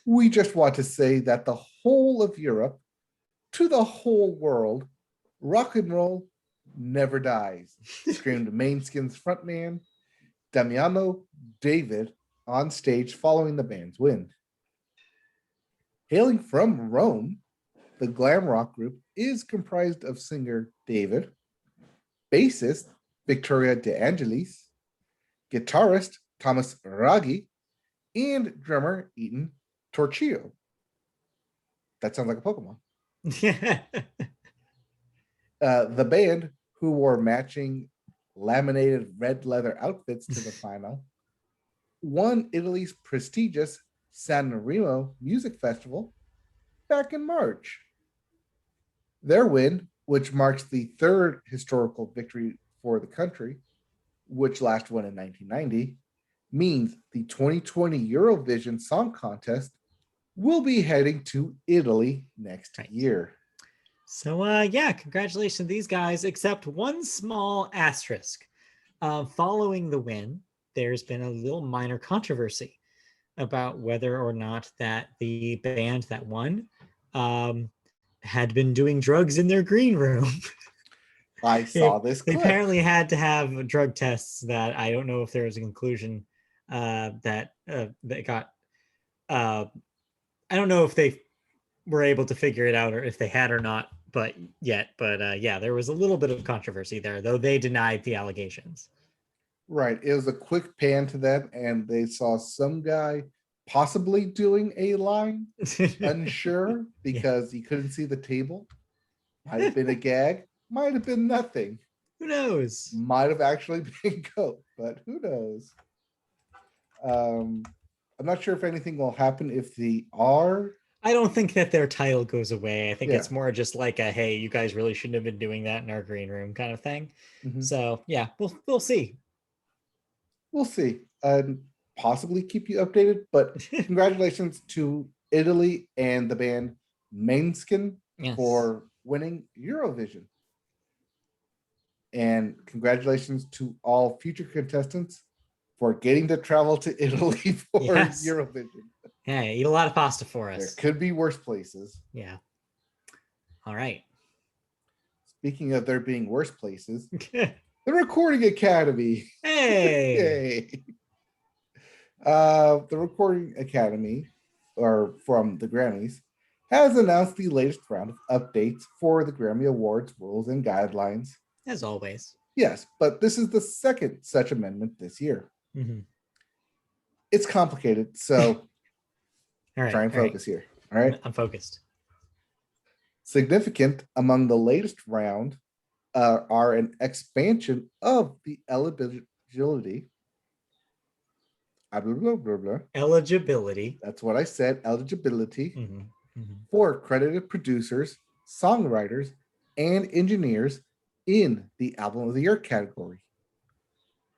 "We just want to say that the whole of Europe, to the whole world, rock and roll never dies," screamed Måneskin's frontman, Damiano David, on stage following the band's win. Hailing from Rome, the glam rock group is comprised of singer David, bassist Victoria De Angelis, guitarist Thomas Raggi, and drummer Ethan Torchio. That sounds like a Pokemon. The band, who wore matching laminated red leather outfits to the final, won Italy's prestigious Sanremo Music Festival back in March. Their win, which marks the third historical victory for the country, which last won in 1990, means the 2020 Eurovision Song Contest will be heading to Italy next year. So, congratulations to these guys, except one small asterisk. Following the win, there's been a little minor controversy about whether or not that the band that won had been doing drugs in their green room. I saw this clip. They apparently had to have drug tests that I don't know if there was a conclusion that got. I don't know if they were able to figure it out or if they had or not, but there was a little bit of controversy there, though they denied the allegations. Right. It was a quick pan to them, and they saw some guy possibly doing a line, unsure, because he couldn't see the table. Might have been a gag, might have been nothing. Who knows? Might have actually been coke, but who knows? I'm not sure if anything will happen if they are. I don't think that their title goes away. I think it's more just like a, hey, you guys really shouldn't have been doing that in our green room kind of thing. Mm-hmm. So, yeah, we'll see. We'll see. possibly keep you updated. But congratulations to Italy and the band Måneskin Yes. for winning Eurovision. And congratulations to all future contestants for getting to travel to Italy for Yes. Eurovision. Yeah, eat a lot of pasta for us. There could be worse places. Yeah. All right. Speaking of there being worse places, the Recording Academy. Hey. Yay. The Recording Academy, or from the Grammys, has announced the latest round of updates for the Grammy Awards rules and guidelines. As always. Yes, but this is the second such amendment this year. Mm-hmm. It's complicated, so all right, try and focus here. All right. I'm focused. Significant among the latest round are an expansion of the eligibility. Blah, blah, blah, blah. Eligibility. That's what I said. Eligibility Mm-hmm. for credited producers, songwriters, and engineers in the Album of the Year category.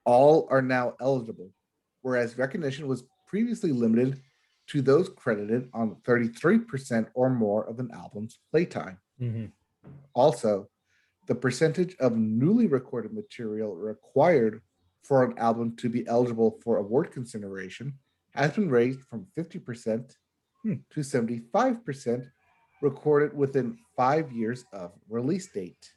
All are now eligible, whereas recognition was previously limited to those credited on 33% or more of an album's playtime. Mm-hmm. Also, the percentage of newly recorded material required for an album to be eligible for award consideration has been raised from 50% to 75% recorded within 5 years of release date.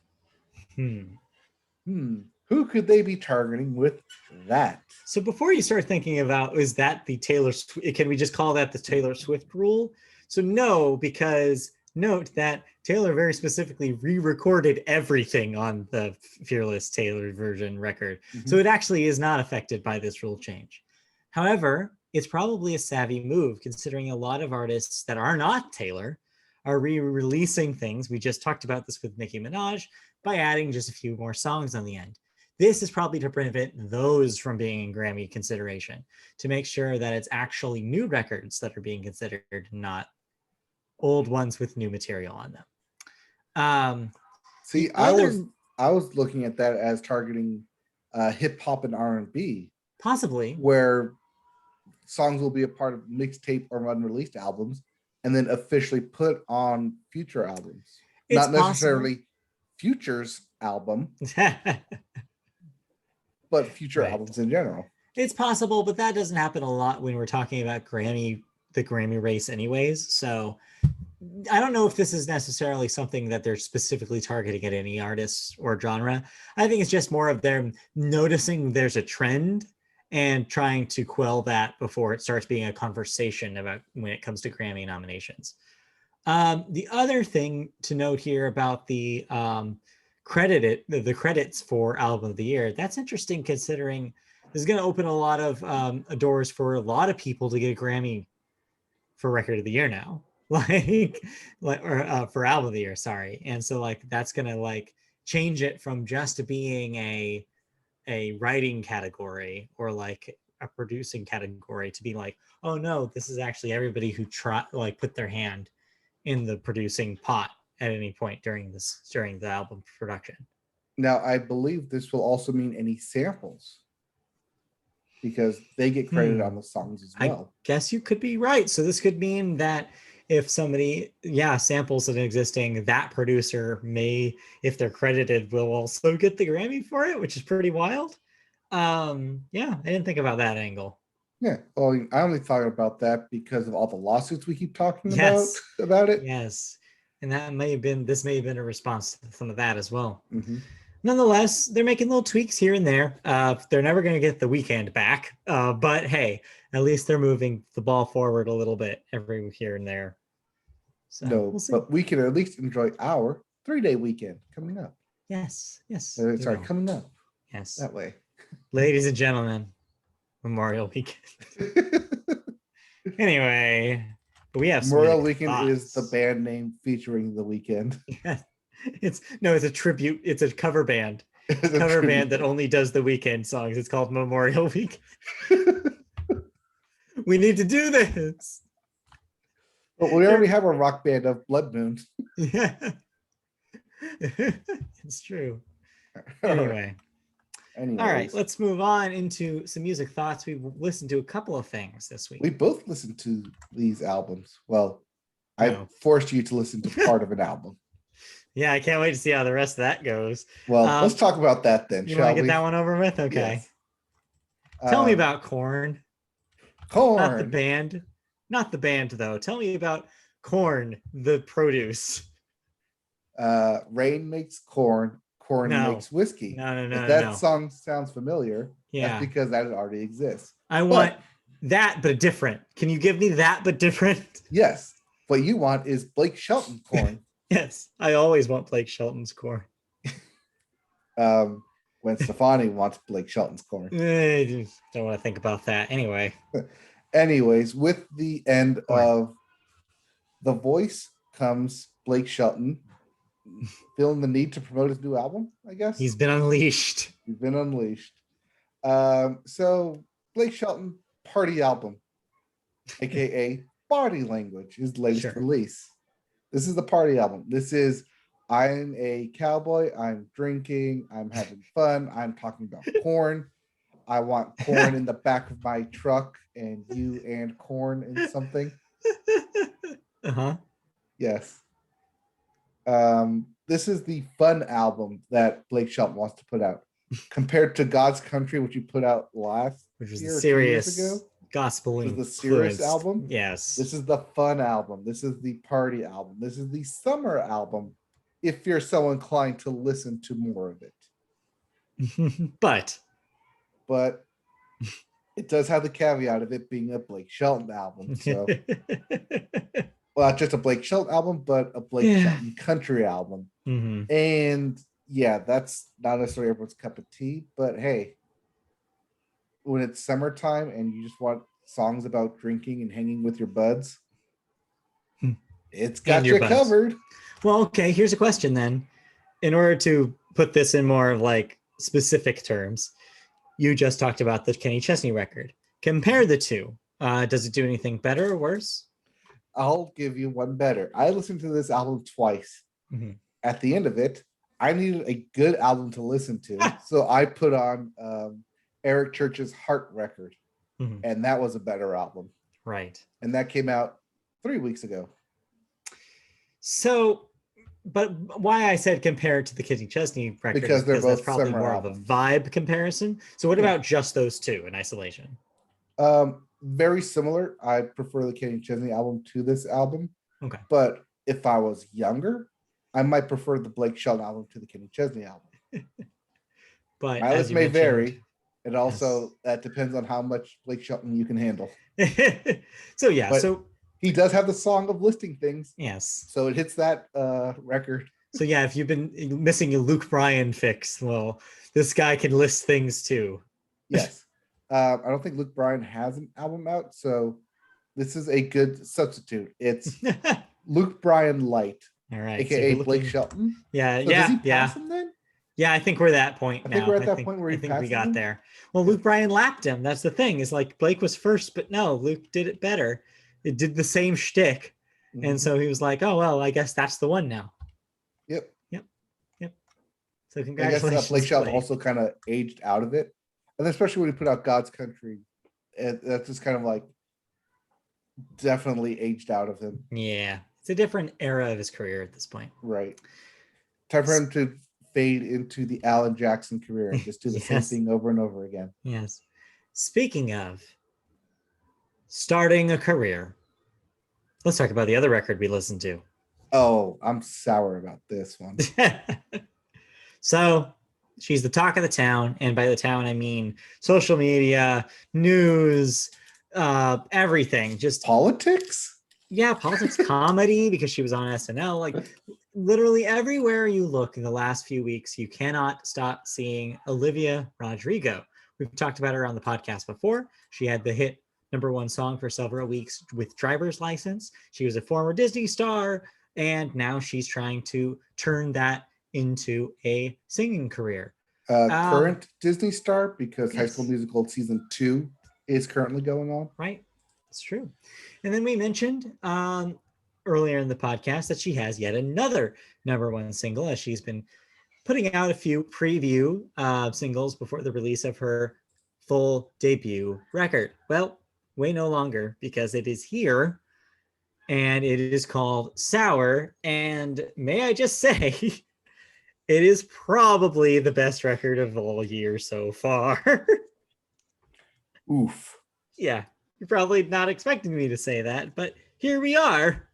Who could they be targeting with that? So before you start thinking about, is that the Taylor Swift, can we just call that the Taylor Swift rule? So no, because note that Taylor very specifically re-recorded everything on the Fearless Taylor version record. Mm-hmm. So it actually is not affected by this rule change. However, it's probably a savvy move considering a lot of artists that are not Taylor are re-releasing things. We just talked about this with Nicki Minaj by adding just a few more songs on the end. This is probably to prevent those from being in Grammy consideration, to make sure that it's actually new records that are being considered, not old ones with new material on them. See, I was looking at that as targeting hip hop and R&B, possibly, where songs will be a part of mixtape or unreleased albums, and then officially put on future albums. It's not necessarily Future's album, but future albums in general. It's possible, but that doesn't happen a lot when we're talking about the Grammy race anyways. So I don't know if this is necessarily something that they're specifically targeting at any artist or genre. I think it's just more of them noticing there's a trend and trying to quell that before it starts being a conversation about when it comes to Grammy nominations. The other thing to note here about the credits for Album of the Year, that's interesting considering this is going to open a lot of doors for a lot of people to get a Grammy for Record of the Year now, for Album of the Year, sorry. And so that's going to change it from just being a writing category or a producing category to be oh no, this is actually everybody who put their hand in the producing pot at any point during the album production. Now, I believe this will also mean any samples, because they get credited on the songs as well. I guess you could be right. So this could mean that if somebody, samples an existing, that producer may, if they're credited, will also get the Grammy for it, which is pretty wild. I didn't think about that angle. Yeah, well, I only thought about that because of all the lawsuits we keep talking about it. Yes, and this may have been a response to some of that as well. Mm-hmm. Nonetheless, they're making little tweaks here and there. They're never going to get the Weeknd back, but hey, at least they're moving the ball forward a little bit every here and there. So, no, but we can at least enjoy our 3-day weekend coming up. Yes. Coming up. Yes, that way. Ladies and gentlemen, Memorial Weekend. Anyway, we have Memorial Weekend is the band name featuring The Weeknd. Yeah. It's a tribute. It's a cover band. Band that only does The Weeknd songs. It's called Memorial Weekend. We need to do this. But we already have a rock band of Blood Moon. Yeah. It's true. Anyway. Anyways, All right, let's move on into some music thoughts. We've listened to a couple of things this week. we both listened to these albums. Well, I No. forced you to listen to part of an album. Yeah, I can't wait to see how the rest of that goes. Well, let's talk about that then, You shall want to we? get that one over with? Okay. Yes. Tell me about Korn. Korn. Not the band. Not the band, though. Tell me about Korn, the produce. Rain makes corn. Corn No. makes whiskey. No. If that song sounds familiar, that's because that already exists. I want that, but different. Can you give me that, but different? Yes. What you want is Blake Shelton corn. Yes. I always want Blake Shelton's corn. When Stefani wants Blake Shelton's corn. Don't want to think about that. Anyway. Anyways, with the end of The Voice comes Blake Shelton feeling the need to promote his new album, I guess. He's been unleashed. So Blake Shelton party album, aka Body Language, his latest release. This is the party album. This is I'm a cowboy, I'm drinking, I'm having fun, I'm talking about corn. I want corn in the back of my truck and you and corn in something. Yes. This is the fun album that Blake Shelton wants to put out, compared to God's Country, which you put out last which was year, the serious gospel. This is the serious album. Yes. This is the fun album. This is the party album. This is the summer album, if you're so inclined to listen to more of it. But it does have the caveat of it being a Blake Shelton album. So well, not just a Blake Shelton album, but a Blake Shelton country album. And yeah, that's not necessarily everyone's cup of tea, but hey, when it's summertime and you just want songs about drinking and hanging with your buds, it's got you covered. Well, okay, here's a question then. In order to put this in more like specific terms, you just talked about the Kenny Chesney record. Compare the two. Does it do anything better or worse? I'll give you one better. I listened to this album twice. At the end of it, I needed a good album to listen to. So I put on Eric Church's Heart record. And that was a better album. Right. And that came out 3 weeks ago. So, but why I said compare it to the Kenny Chesney record because they're both that's probably more albums. of a vibe comparison. So what about just those two in isolation? Very similar. I prefer the Kenny Chesney album to this album. Okay. But if I was younger, I might prefer the Blake Shelton album to the Kenny Chesney album. But my list may vary. It also that depends on how much Blake Shelton you can handle. So yeah, but so he does have the song of listing things. Yes. So it hits that record. So yeah, if you've been missing a Luke Bryan fix, well, this guy can list things too. Yes. I don't think Luke Bryan has an album out, so this is a good substitute. It's Luke Bryan Light. All right. AKA Blake Shelton. Yeah, so does he pass him then? Yeah, I think we're at that point now. I think we're at that point where I he think we got him? there. Well, Luke Bryan lapped him. That's the thing. Is like Blake was first, but no, Luke did it better. It did the same shtick. And so he was like, oh, well, I guess that's the one now. Yep. So congratulations. I guess Blake Shelton also kind of aged out of it. And especially when he put out God's Country, that's just kind of like definitely aged out of him. Yeah. It's a different era of his career at this point. Right. Time for him to fade into the Alan Jackson career and just do the same thing over and over again. Yes. Speaking of starting a career, let's talk about the other record we listened to. Oh, I'm sour about this one. So she's the talk of the town. And by the town, I mean social media, news, everything. Just politics? Yeah, politics, comedy, because she was on SNL. Like literally everywhere you look in the last few weeks, you cannot stop seeing Olivia Rodrigo. We've talked about her on the podcast before. She had the hit #1 song for several weeks with Driver's License. She was a former Disney star, and now she's trying to turn that into a singing career. Current Disney star, because High School Musical season 2 is currently going on. Right. It's true. And then we mentioned earlier in the podcast that she has yet another #1 single, as she's been putting out a few preview singles before the release of her full debut record. Well, wait no longer, because it is here, and it is called Sour. And may I just say, it is probably the best record of all year so far. Oof. Yeah, you're probably not expecting me to say that, but here we are.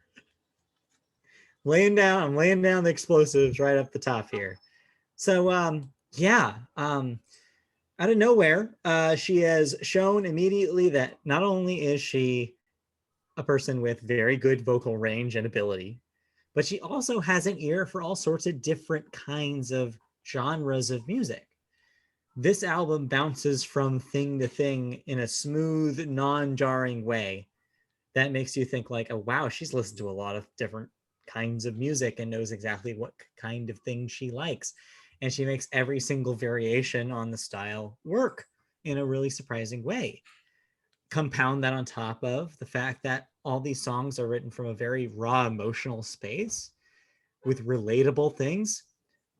I'm laying down the explosives right up the top here. So out of nowhere, she has shown immediately that not only is she a person with very good vocal range and ability, but she also has an ear for all sorts of different kinds of genres of music. This album bounces from thing to thing in a smooth, non-jarring way that makes you think like, oh wow, she's listened to a lot of different kinds of music and knows exactly what kind of thing she likes. And she makes every single variation on the style work in a really surprising way. Compound that on top of the fact that all these songs are written from a very raw emotional space with relatable things.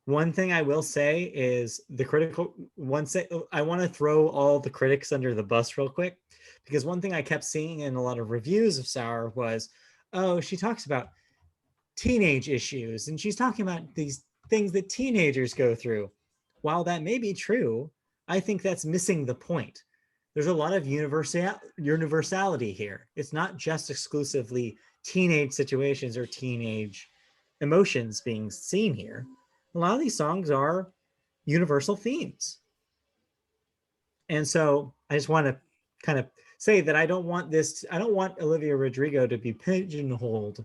One thing I will say is the critical one. I want to throw all the critics under the bus real quick, because one thing I kept seeing in a lot of reviews of Sour was, oh, she talks about teenage issues and she's talking about these things that teenagers go through. While that may be true, I think that's missing the point. There's a lot of universality here. It's not just exclusively teenage situations or teenage emotions being seen here. A lot of these songs are universal themes. And so I just want to kind of say that I don't want Olivia Rodrigo to be pigeonholed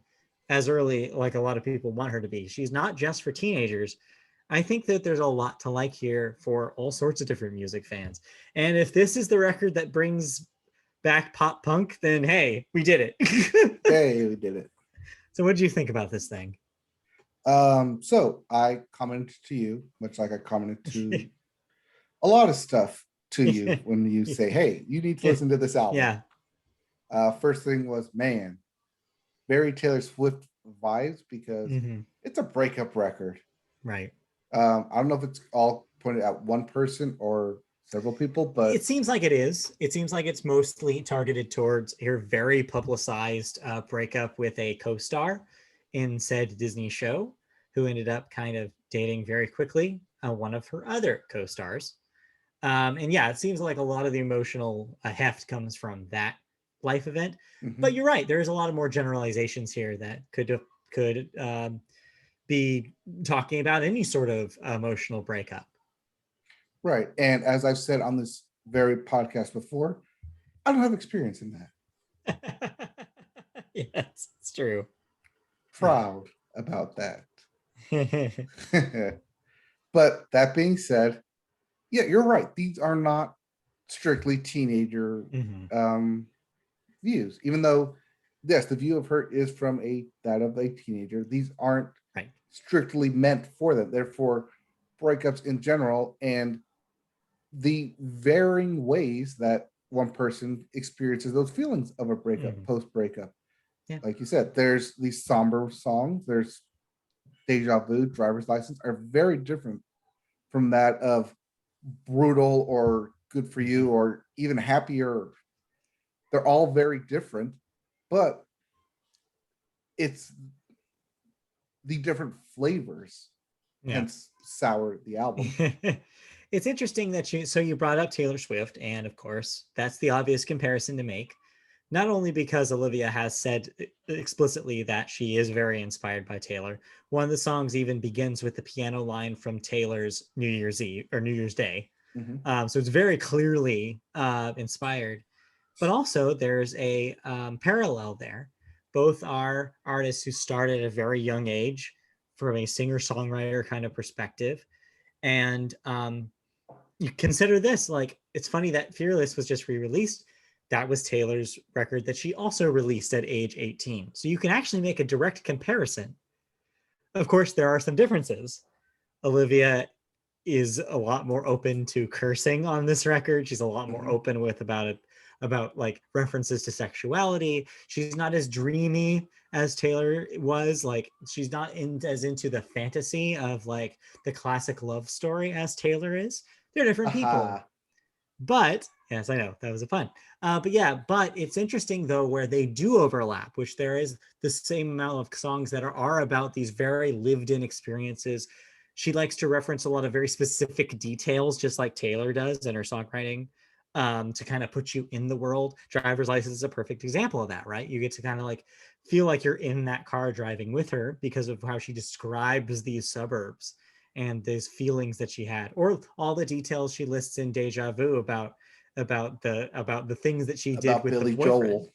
as early like a lot of people want her to be. She's not just for teenagers. I think that there's a lot to like here for all sorts of different music fans. And if this is the record that brings back pop punk, then hey, we did it. Hey, we did it. So what do you think about this thing? So I commented to you, much like I commented to a lot of stuff to you when you say, hey, you need to listen to this album. Yeah. First thing was, man, very Taylor Swift vibes, because it's a breakup record. Right. I don't know if it's all pointed at one person or several people, but it seems like it is. It seems like it's mostly targeted towards her very publicized breakup with a co-star in said Disney show, who ended up kind of dating very quickly one of her other co-stars. And yeah, it seems like a lot of the emotional heft comes from that life event. But you're right. There's a lot of more generalizations here that could be talking about any sort of emotional breakup. Right. And as I've said on this very podcast before, I don't have experience in that. Yes, it's true. Proud about that. But that being said, yeah, you're right. These are not strictly teenager views, even though, yes, the view of her is from that of a teenager. These aren't strictly meant for them. Therefore, breakups in general and the varying ways that one person experiences those feelings of a breakup, post-breakup. Yeah. Like you said, there's these somber songs, there's Deja Vu, Driver's License, are very different from that of brutal or Good for You or even Happier. They're all very different, but it's the different flavors. Hence Sour, the album. It's interesting that you brought up Taylor Swift, and of course that's the obvious comparison to make, not only because Olivia has said explicitly that she is very inspired by Taylor. One of the songs even begins with the piano line from Taylor's New Year's Eve or New Year's Day. So it's very clearly inspired, but also there's a parallel there. Both are artists who started at a very young age from a singer-songwriter kind of perspective. And you consider this, like, it's funny that Fearless was just re-released. That was Taylor's record that she also released at age 18. So you can actually make a direct comparison. Of course, there are some differences. Olivia is a lot more open to cursing on this record. She's a lot more open with about about like references to sexuality. She's not as dreamy as Taylor was. Like she's not as into the fantasy of like the classic love story as Taylor is. They're different people. Aha. But yes, I know that was a pun. But yeah, but it's interesting though where they do overlap, which there is the same amount of songs that are about these very lived-in experiences. She likes to reference a lot of very specific details, just like Taylor does in her songwriting, to kind of put you in the world. Driver's License is a perfect example of that, right? You get to kind of like feel like you're in that car driving with her because of how she describes these suburbs and those feelings that she had, or all the details she lists in Deja Vu about the things that she did About with the Billy boyfriend. Joel.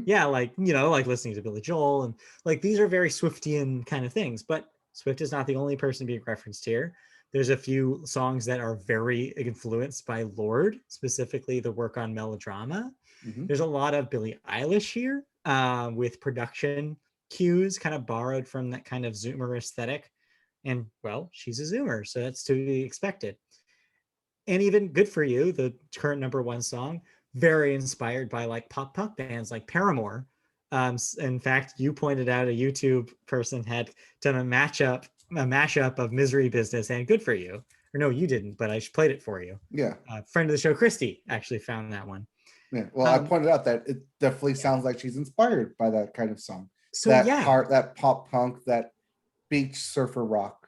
Yeah, like like listening to Billy Joel, and like these are very Swiftian kind of things. But Swift is not the only person being referenced here. There's a few songs that are very influenced by Lorde, specifically the work on Melodrama. Mhm. There's a lot of Billie Eilish here, with production cues kind of borrowed from that kind of Zoomer aesthetic. And well, she's a Zoomer, so that's to be expected. And even Good For You, the current #1 song, very inspired by like pop punk bands like Paramore. In fact, you pointed out a YouTube person had done a mashup of Misery Business and Good For You. Or no, you didn't, but I played it for you. Yeah. Friend of the show, Christy, actually found that one. Yeah. Well, I pointed out that it definitely Yeah. sounds like she's inspired by that kind of song. So yeah, That pop punk, that beach surfer rock.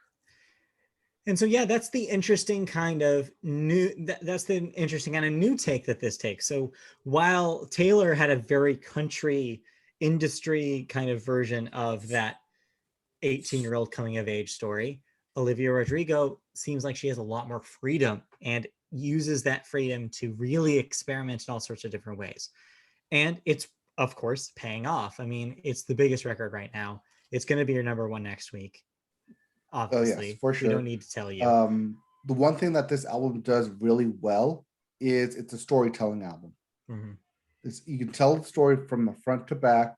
and so yeah, that's the interesting kind of that's the interesting kind of new take that this takes. So while Taylor had a very country industry kind of version of that 18-year-old coming of age story, Olivia Rodrigo seems like she has a lot more freedom and uses that freedom to really experiment in all sorts of different ways. And it's of course paying off. I mean, it's the biggest record right now. It's going to be your #1 next week. Oh yes, Obviously, for we don't sure. need to tell you. The one thing that this album does really well is it's a storytelling album. Mhm. You can tell the story from the front to back.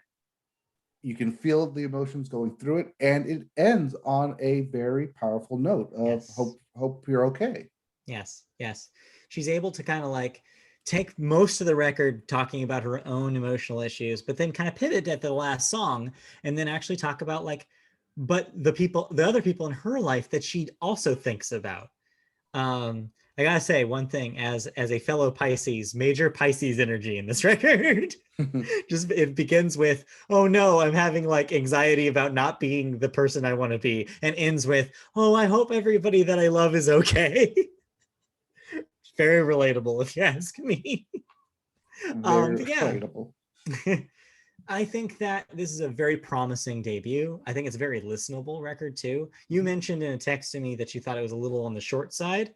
You can feel the emotions going through it, and it ends on a very powerful note of Yes. hope you're okay. Yes. Yes. She's able to kind of like take most of the record talking about her own emotional issues, but then kind of pivot at the last song and then actually talk about like, but the other people in her life that she also thinks about. I gotta say one thing as a fellow Pisces, major Pisces energy in this record. Just it begins with, oh no, I'm having like anxiety about not being the person I want to be, and ends with, oh, I hope everybody that I love is okay. Very relatable if you ask me. Very But yeah. relatable. I think that this is a very promising debut. I think it's a very listenable record too. You Mhm. mentioned in a text to me that you thought it was a little on the short side,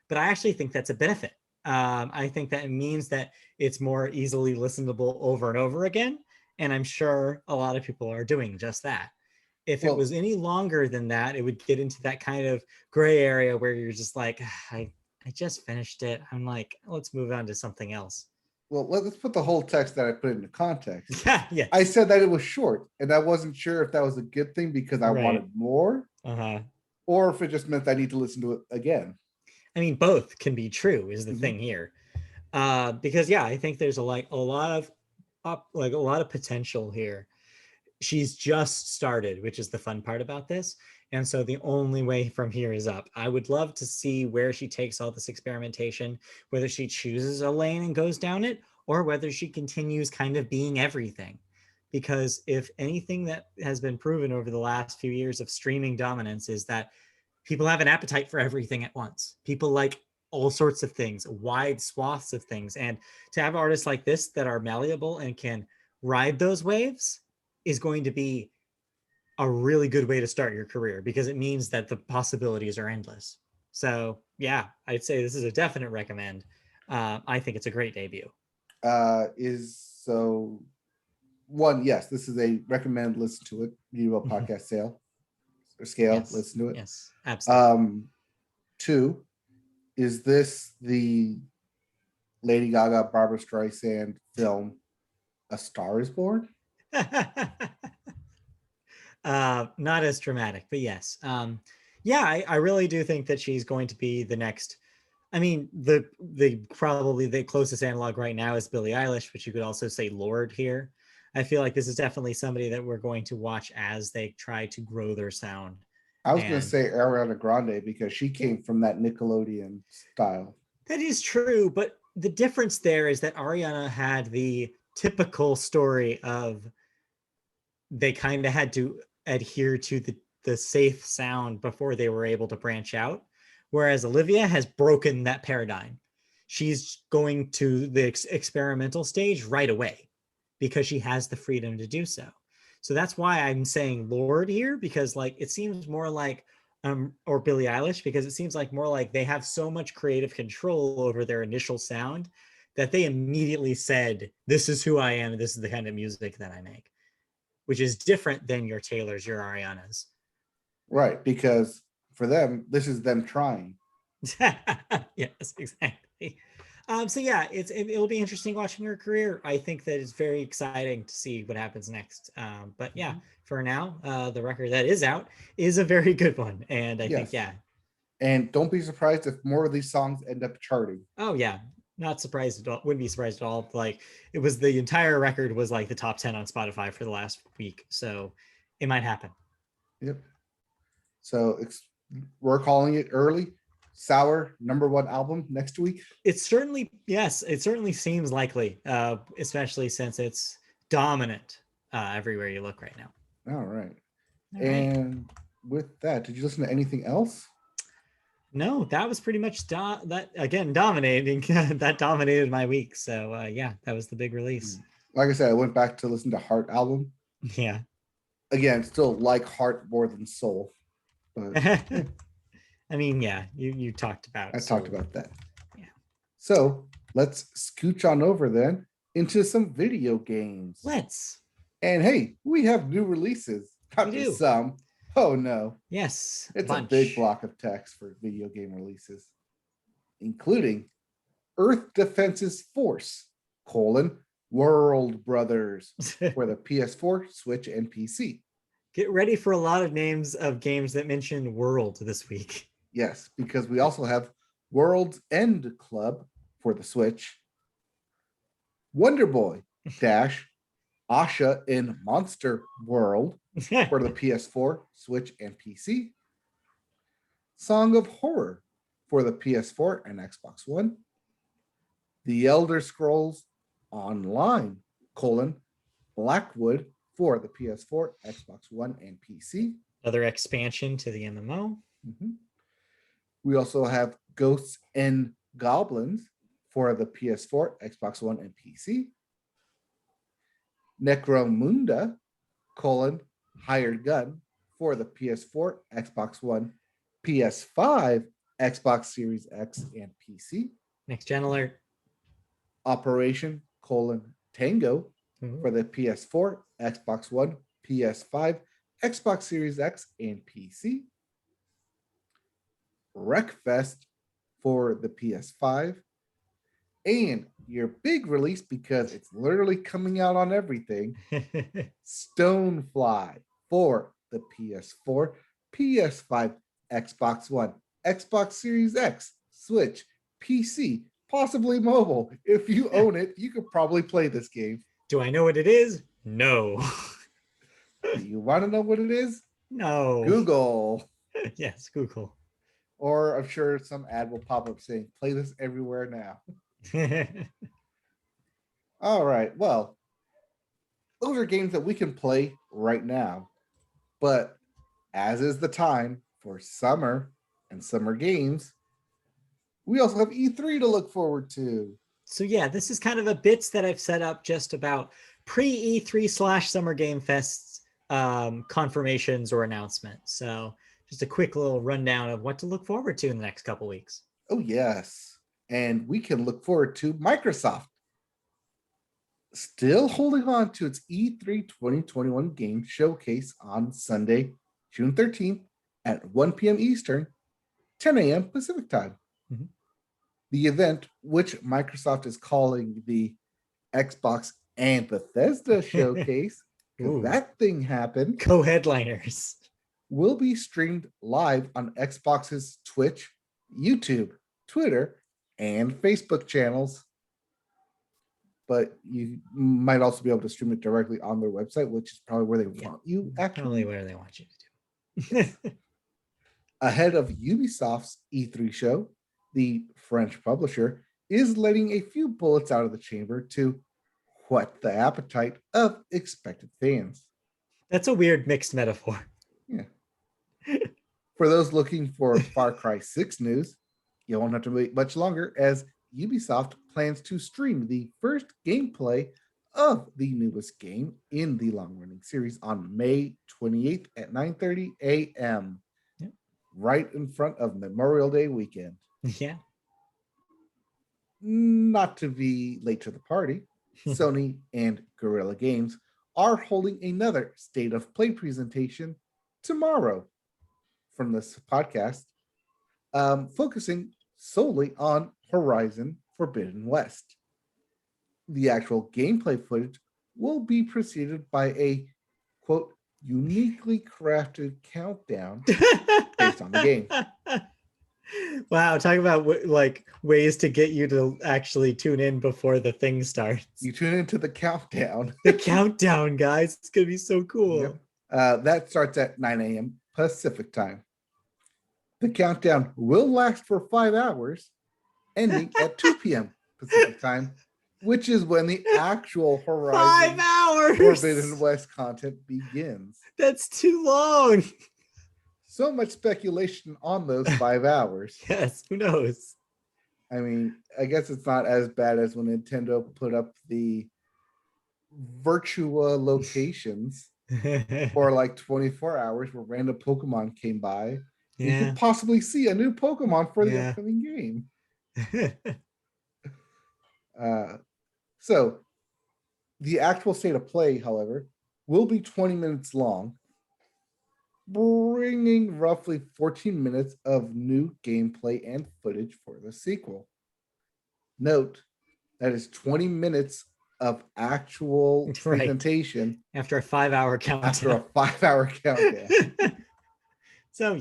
but I actually think that's a benefit. I think that it means that it's more easily listenable over and over again. And I'm sure a lot of people are doing just that. If it was Well, any longer than that, it would get into that kind of gray area where you're just like, I just finished it. I'm like, let's move on to something else. let's put the whole text that I put into context. Yeah, I yes. said that it was short, and I wasn't sure if that was a good thing because I Right. wanted more, Uh-huh. or if it just meant I need to listen to it again. I mean, both can be true is the Mhm. thing here. Because yeah, I think there's a lot of like a lot of potential here. She's just started, which is the fun part about this. And so the only way from here is up. I would love to see where she takes all this experimentation, whether she chooses a lane and goes down it, or whether she continues kind of being everything. Because if anything that has been proven over the last few years of streaming dominance is that people have an appetite for everything at once. People like all sorts of things, wide swaths of things. And to have artists like this that are malleable and can ride those waves is going to be a really good way to start your career because it means that the possibilities are endless. So, yeah, I'd say this is a definite recommend. I think it's a great debut. Is so one, yes, this is a recommend listen to it. You a podcast sale or scale, Yes, listen to it. yes, absolutely. Two, is this the Lady Gaga Barbara Streisand film A Star Is Born? Not as dramatic, but yes. Yeah, I really do think that she's going to be the next. I mean, the probably the closest analog right now is Billie Eilish, but you could also say Lorde here. I feel like this is definitely somebody that we're going to watch as they try to grow their sound. I was going to And say Ariana Grande because she came from that Nickelodeon style. that is true, but the difference there is that Ariana had the typical story of they kind of had to adhere to the safe sound before they were able to branch out, whereas Olivia has broken that paradigm. She's going to the experimental stage right away because she has the freedom to do so. So that's why I'm saying Lorde here, because like it seems more like or Billie Eilish, because it seems like more like they have so much creative control over their initial sound that they immediately said, this is who I am, this is the kind of music that I make, which is different than your Taylors, your Arianas. Right, because for them, this is them trying. Yes, exactly. So yeah, it'll be interesting watching her career. I think that it's very exciting to see what happens next. But yeah, for now, the record that is out is a very good one, and I think yeah. And don't be surprised if more of these songs end up charting. Oh yeah, not surprised at all. Wouldn't be surprised at all. Like it was the entire record was like the top 10 on Spotify for the last week, so it might happen. Yep. So we're calling it early. Sour #1 album next week. It certainly seems likely, especially since it's dominant everywhere you look right now. All right. And with that, did you listen to anything else? No, that was pretty much that again dominating. That dominated my week. So yeah, that was the big release. Like I said, I went back to listen to Heart album. Yeah. Again, still like Heart more than Soul. But I mean, yeah, you talked about. I talked about that. Yeah. So let's scooch on over then into some video games. Let's. And hey, we have new releases. Not just some. Oh no. Yes. It's a big block of text for video game releases, including Earth Defense's Force, World Brothers for the PS4, Switch, and PC. Get ready for a lot of names of games that mention world this week. Yes, because we also have World's End Club for the Switch, Wonder Boy Dash, Asha in Monster World for the PS4, Switch, and PC, Song of Horror for the PS4 and Xbox One, The Elder Scrolls Online, Blackwood for the PS4, Xbox One, and PC. Another expansion to the MMO. We also have Ghosts and Goblins for the PS4, Xbox One, and PC. Necromunda, Hired Gun for the PS4, Xbox One, PS5, Xbox Series X, and PC. Next gen alert. Operation, Tango for the PS4, Xbox One, PS5, Xbox Series X, and PC. Wreckfest for the PS5. And your big release, because it's literally coming out on everything, Stonefly for the PS4, PS5, Xbox One, Xbox Series X, Switch, PC, possibly mobile. If you own it, you could probably play this game. Do I know what it is? No. Do you want to know what it is? No. Google. Yes, Google. Or I'm sure some ad will pop up saying, play this everywhere now. All right. Well, those are games that we can play right now. But as is the time for summer and summer games, we also have E3 to look forward to. So yeah, this is kind of a bits that I've set up just about pre-E3 / Summer Game Fest confirmations or announcements. So just a quick little rundown of what to look forward to in the next couple weeks. Oh, yes. And we can look forward to Microsoft still holding on to its E3 2021 game showcase on Sunday, June 13th at 1 p.m. Eastern, 10 a.m. Pacific time. The event, which Microsoft is calling the Xbox and Bethesda showcase, because that thing happened. Co-headliners. Will be streamed live on Xbox's Twitch, YouTube, Twitter, and Facebook channels. But you might also be able to stream it directly on their website, which is probably where they want you, actually. Probably where they want you to do. Ahead of Ubisoft's E3 show, the French publisher is letting a few bullets out of the chamber to whet the appetite of expected fans. That's a weird mixed metaphor. Yeah. For those looking for Far Cry 6 news, you won't have to wait much longer, as Ubisoft plans to stream the first gameplay of the newest game in the long-running series on May 28th at 9:30 a.m. Yep. Right in front of Memorial Day weekend. Yeah. Not to be late to the party, Sony and Guerrilla Games are holding another State of Play presentation tomorrow from this podcast, focusing solely on Horizon Forbidden West. The actual gameplay footage will be preceded by a, quote, uniquely crafted countdown based on the game. Wow, talk about like ways to get you to actually tune in before the thing starts. You tune into the countdown. The countdown, guys. It's going to be so cool. Yep. That starts at 9 a.m. Pacific time. The countdown will last for 5 hours, ending at 2 p.m. Pacific time, which is when the actual Horizon 5 hours Forbidden West content begins. That's too long. So much speculation on those 5 hours. Yes, who knows? I mean, I guess it's not as bad as when Nintendo put up the Virtua locations for like 24 hours where random Pokemon came by. You could possibly see a new Pokemon for the upcoming game. So the actual State of Play, however, will be 20 minutes long, bringing roughly 14 minutes of new gameplay and footage for the sequel. Note, that is 20 minutes of actual presentation after a 5-hour countdown. After a 5-hour countdown. So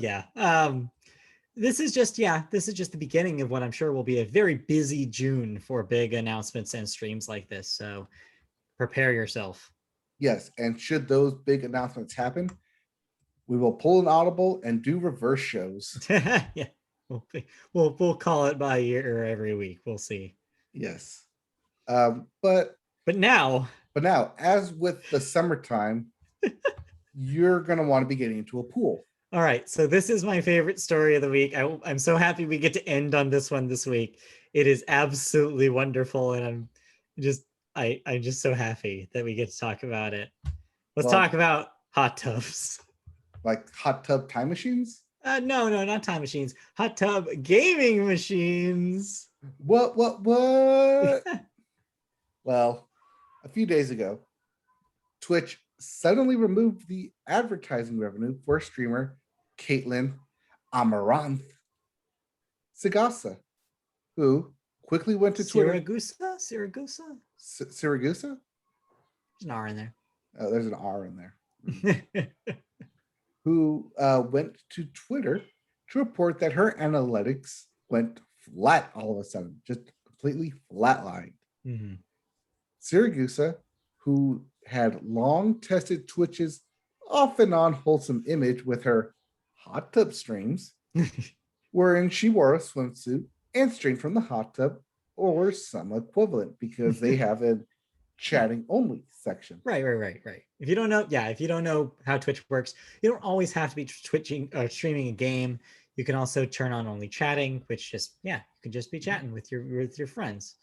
this is just the beginning of what I'm sure will be a very busy June for big announcements and streams like this. So prepare yourself. Yes, and should those big announcements happen, we will pull an audible and do reverse shows. Yeah, we'll call it by year every week. We'll see. Yes, but now, as with the summertime, you're gonna want to be getting into a pool. All right, so this is my favorite story of the week. I'm so happy we get to end on this one this week. It is absolutely wonderful, and I'm just so happy that we get to talk about it. Let's talk about hot tubs. Like hot tub time machines? No, not time machines. Hot tub gaming machines. What? Well, a few days ago, Twitch suddenly removed the advertising revenue for streamer Caitlin Amaranth Sagasa, who quickly went to Twitter. Siragusa? Siragusa? There's an R in there. Oh, there's an R in there. Who went to Twitter to report that her analytics went flat all of a sudden, just completely flatlined. Mm-hmm. Siragusa, who had long tested Twitch's off and on wholesome image with her hot tub streams, wherein she wore a swimsuit and streamed from the hot tub or some equivalent, because they have a chatting only section. Right. If you don't know how Twitch works, you don't always have to be streaming a game. You can also turn on only chatting, which you can just be chatting with your friends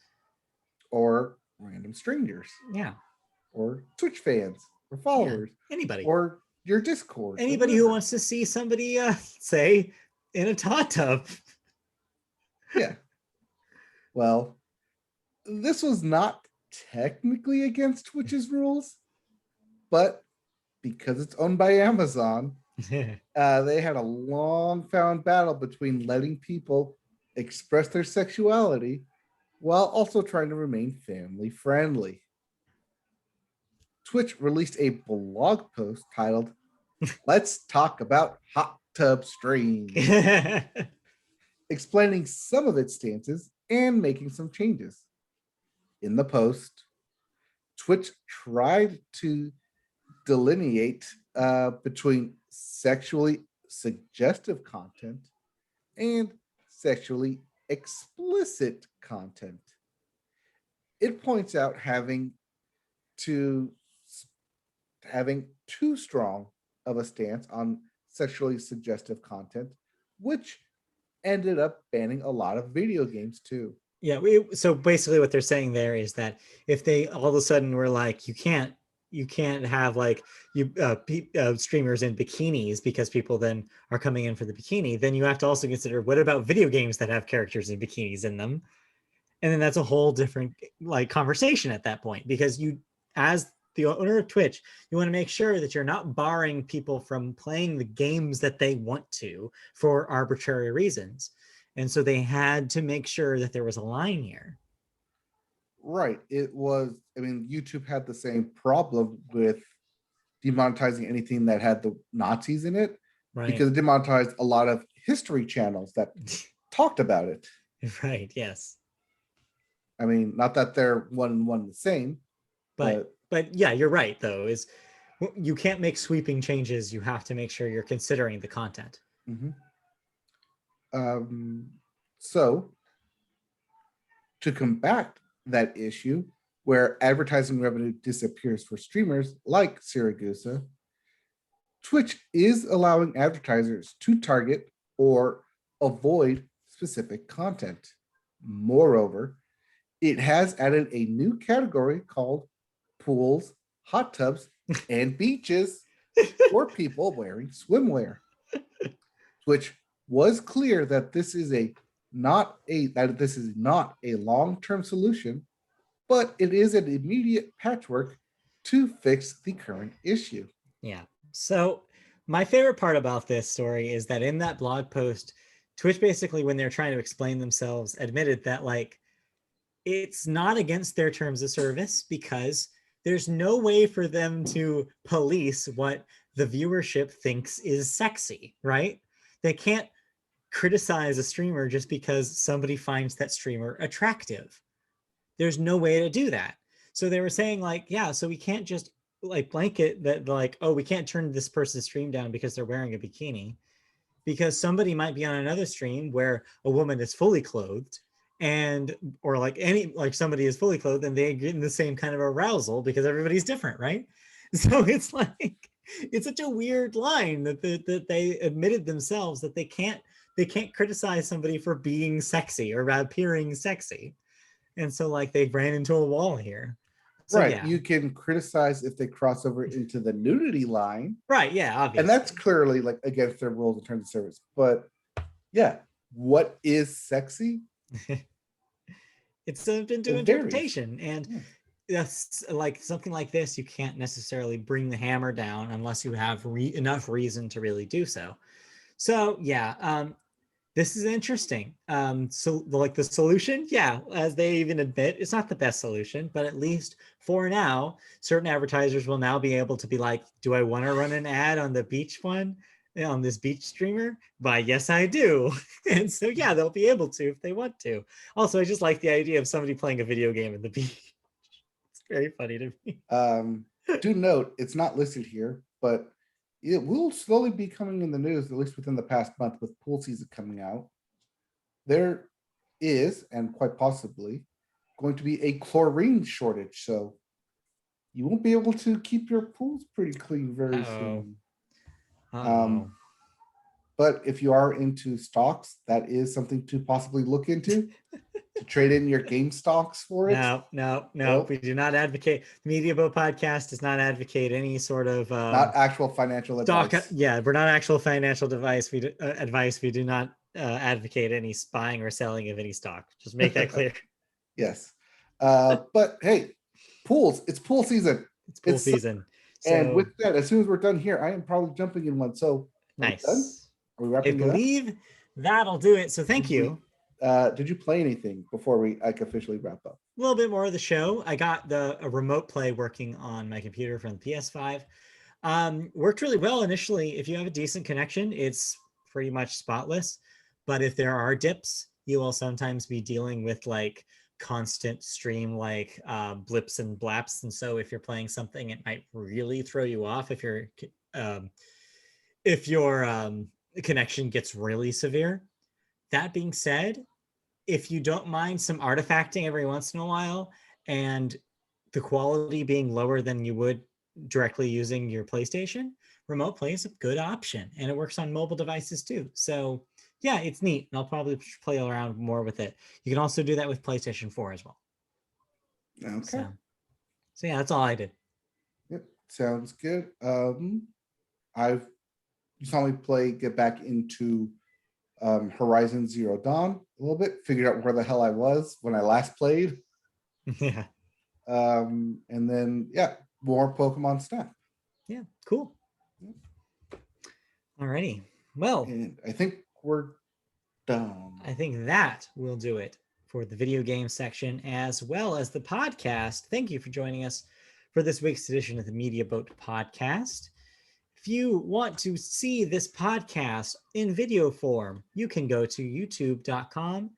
or random strangers. Yeah. Or Twitch fans or followers. Yeah. Anybody. Or your Discord. Anybody who wants to see somebody say in a hot tub. Yeah. Well, this was not technically against Twitch's rules, but because it's owned by Amazon, they had a long found battle between letting people express their sexuality while also trying to remain family friendly. Twitch released a blog post titled, "Let's Talk About Hot Tub Streams," explaining some of its stances and making some changes. In the post, Twitch tried to delineate between sexually suggestive content and sexually explicit content. It points out to having too strong of a stance on sexually suggestive content, which ended up banning a lot of video games too. Yeah, so basically what they're saying there is that if they all of a sudden were like, you can't have like streamers in bikinis because people then are coming in for the bikini, then you have to also consider, what about video games that have characters in bikinis in them? And then that's a whole different like conversation at that point, because you, as the owner of Twitch, you want to make sure that you're not barring people from playing the games that they want to for arbitrary reasons. And so they had to make sure that there was a line here. Right. It was, I mean, YouTube had the same problem with demonetizing anything that had the Nazis in it, Right. because it demonetized a lot of history channels that talked about it. Right. Yes. I mean, not that they're one and one the same, but yeah, you're right though, is you can't make sweeping changes. You have to make sure you're considering the content. Mm-hmm. So to combat that issue where advertising revenue disappears for streamers like Siragusa, Twitch is allowing advertisers to target or avoid specific content. Moreover, it has added a new category called pools, hot tubs, and beaches for people wearing swimwear. Twitch was clear that this is not a long-term solution, but it is an immediate patchwork to fix the current issue. Yeah. So my favorite part about this story is that in that blog post, Twitch basically, when they're trying to explain themselves, admitted that like it's not against their terms of service, because there's no way for them to police what the viewership thinks is sexy, right? They can't criticize a streamer just because somebody finds that streamer attractive. There's no way to do that. So they were saying like, yeah, so we can't just like blanket that like, oh, we can't turn this person's stream down because they're wearing a bikini, because somebody might be on another stream where a woman is fully clothed, and or like somebody is fully clothed and they get in the same kind of arousal, because everybody's different, right? So it's like, it's such a weird line that they admitted themselves that they can't criticize somebody for being sexy or appearing sexy. And so like they ran into a wall here. So, right. Yeah. You can criticize if they cross over into the nudity line. Right. Yeah. Obviously. And that's clearly like against their rules in terms of service. But yeah, what is sexy? It's open to interpretation. And yeah. That's like something like this, you can't necessarily bring the hammer down unless you have enough reason to really do so. So yeah, this is interesting. So like the solution, yeah, as they even admit, it's not the best solution, but at least for now, certain advertisers will now be able to be like, do I want to run an ad on the beach one, on this beach streamer? Why, yes, I do. And so yeah, they'll be able to if they want to. Also, I just like the idea of somebody playing a video game at the beach. It's very funny to me. Do note, it's not listed here, but it will slowly be coming in the news, at least within the past month, with pool season coming out. There is, and quite possibly, going to be a chlorine shortage. So you won't be able to keep your pools pretty clean very soon. But if you are into stocks, that is something to possibly look into. To trade in your game stocks for it. No. We do not advocate. The Media Boat Podcast does not advocate any sort of not actual financial advice. Yeah, we're not actual financial advice. We do not advocate any buying or selling of any stock. Just make that clear. Yes, but hey, pools. It's pool season. It's pool season. And with that, as soon as we're done here, I am probably jumping in one. So nice. Are we wrapping it up? I believe that'll do it. So thank you. Did you play anything before we officially wrap up? A little bit more of the show. I got a remote play working on my computer from the PS5. Worked really well initially. If you have a decent connection, it's pretty much spotless. But if there are dips, you will sometimes be dealing with like constant stream like blips and blaps. And so if you're playing something, it might really throw you off um, if your connection gets really severe. That being said, if you don't mind some artifacting every once in a while and the quality being lower than you would directly using your PlayStation, remote play is a good option, and it works on mobile devices too. So yeah, it's neat, and I'll probably play around more with it. You can also do that with PlayStation 4 as well. Okay. So yeah, that's all I did. Yep. Sounds good. I've you saw me get back into Horizon Zero Dawn a little bit, figured out where the hell I was when I last played. Yeah. And then more Pokemon Snap. Yeah, cool. Alrighty. Well, and I think we're done. I think that will do it for the video game section as well as the podcast. Thank you for joining us for this week's edition of the Media Boat Podcast. If you want to see this podcast in video form, you can go to youtube.com,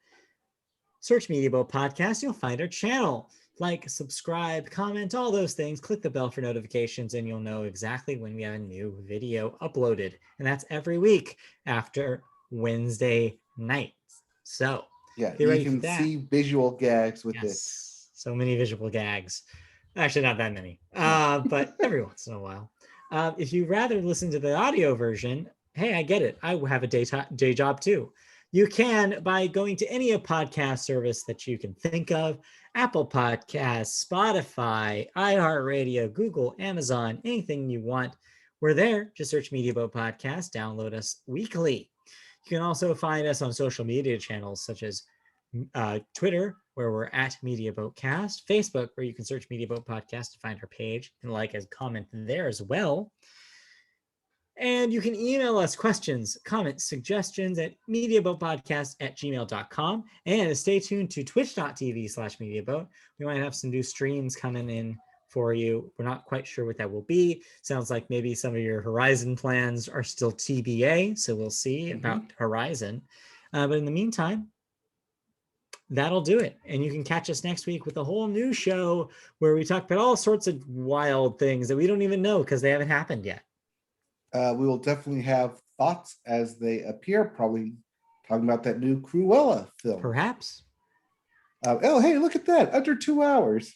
search Media Boat Podcast. You'll find our channel. Like, subscribe, comment, all those things. Click the bell for notifications, and you'll know exactly when we have a new video uploaded. And that's every week after Wednesday nights. So, yeah, get ready you can for that. see visual gags with it. So many visual gags. Actually, not that many, but every once in a while. If you rather listen to the audio version, hey, I get it. I have a day job too. You can by going to any podcast service that you can think of. Apple Podcasts, Spotify, iHeartRadio, Google, Amazon, anything you want. We're there. Just search Media Boat Podcast. Download us weekly. You can also find us on social media channels such as Twitter, where we're at Media Boat Cast, Facebook, where you can search Media Boat Podcast to find our page and like and comment there as well. And you can email us questions, comments, suggestions at mediaboatpodcast@gmail.com. And stay tuned to twitch.tv/mediaboat. We might have some new streams coming in for you. We're not quite sure what that will be. Sounds like maybe some of your Horizon plans are still TBA, so we'll see about Horizon. But in the meantime, that'll do it. And you can catch us next week with a whole new show where we talk about all sorts of wild things that we don't even know because they haven't happened yet. We will definitely have thoughts as they appear, probably talking about that new Cruella film. Perhaps. Oh, hey, look at that. Under 2 hours.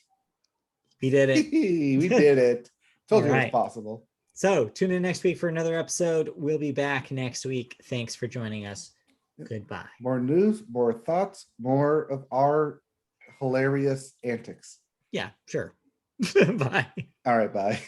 We did it. We did it. Told you it was right. possible. So tune in next week for another episode. We'll be back next week. Thanks for joining us. Goodbye. More news, more thoughts, more of our hilarious antics. Yeah, sure. Bye. All right, bye.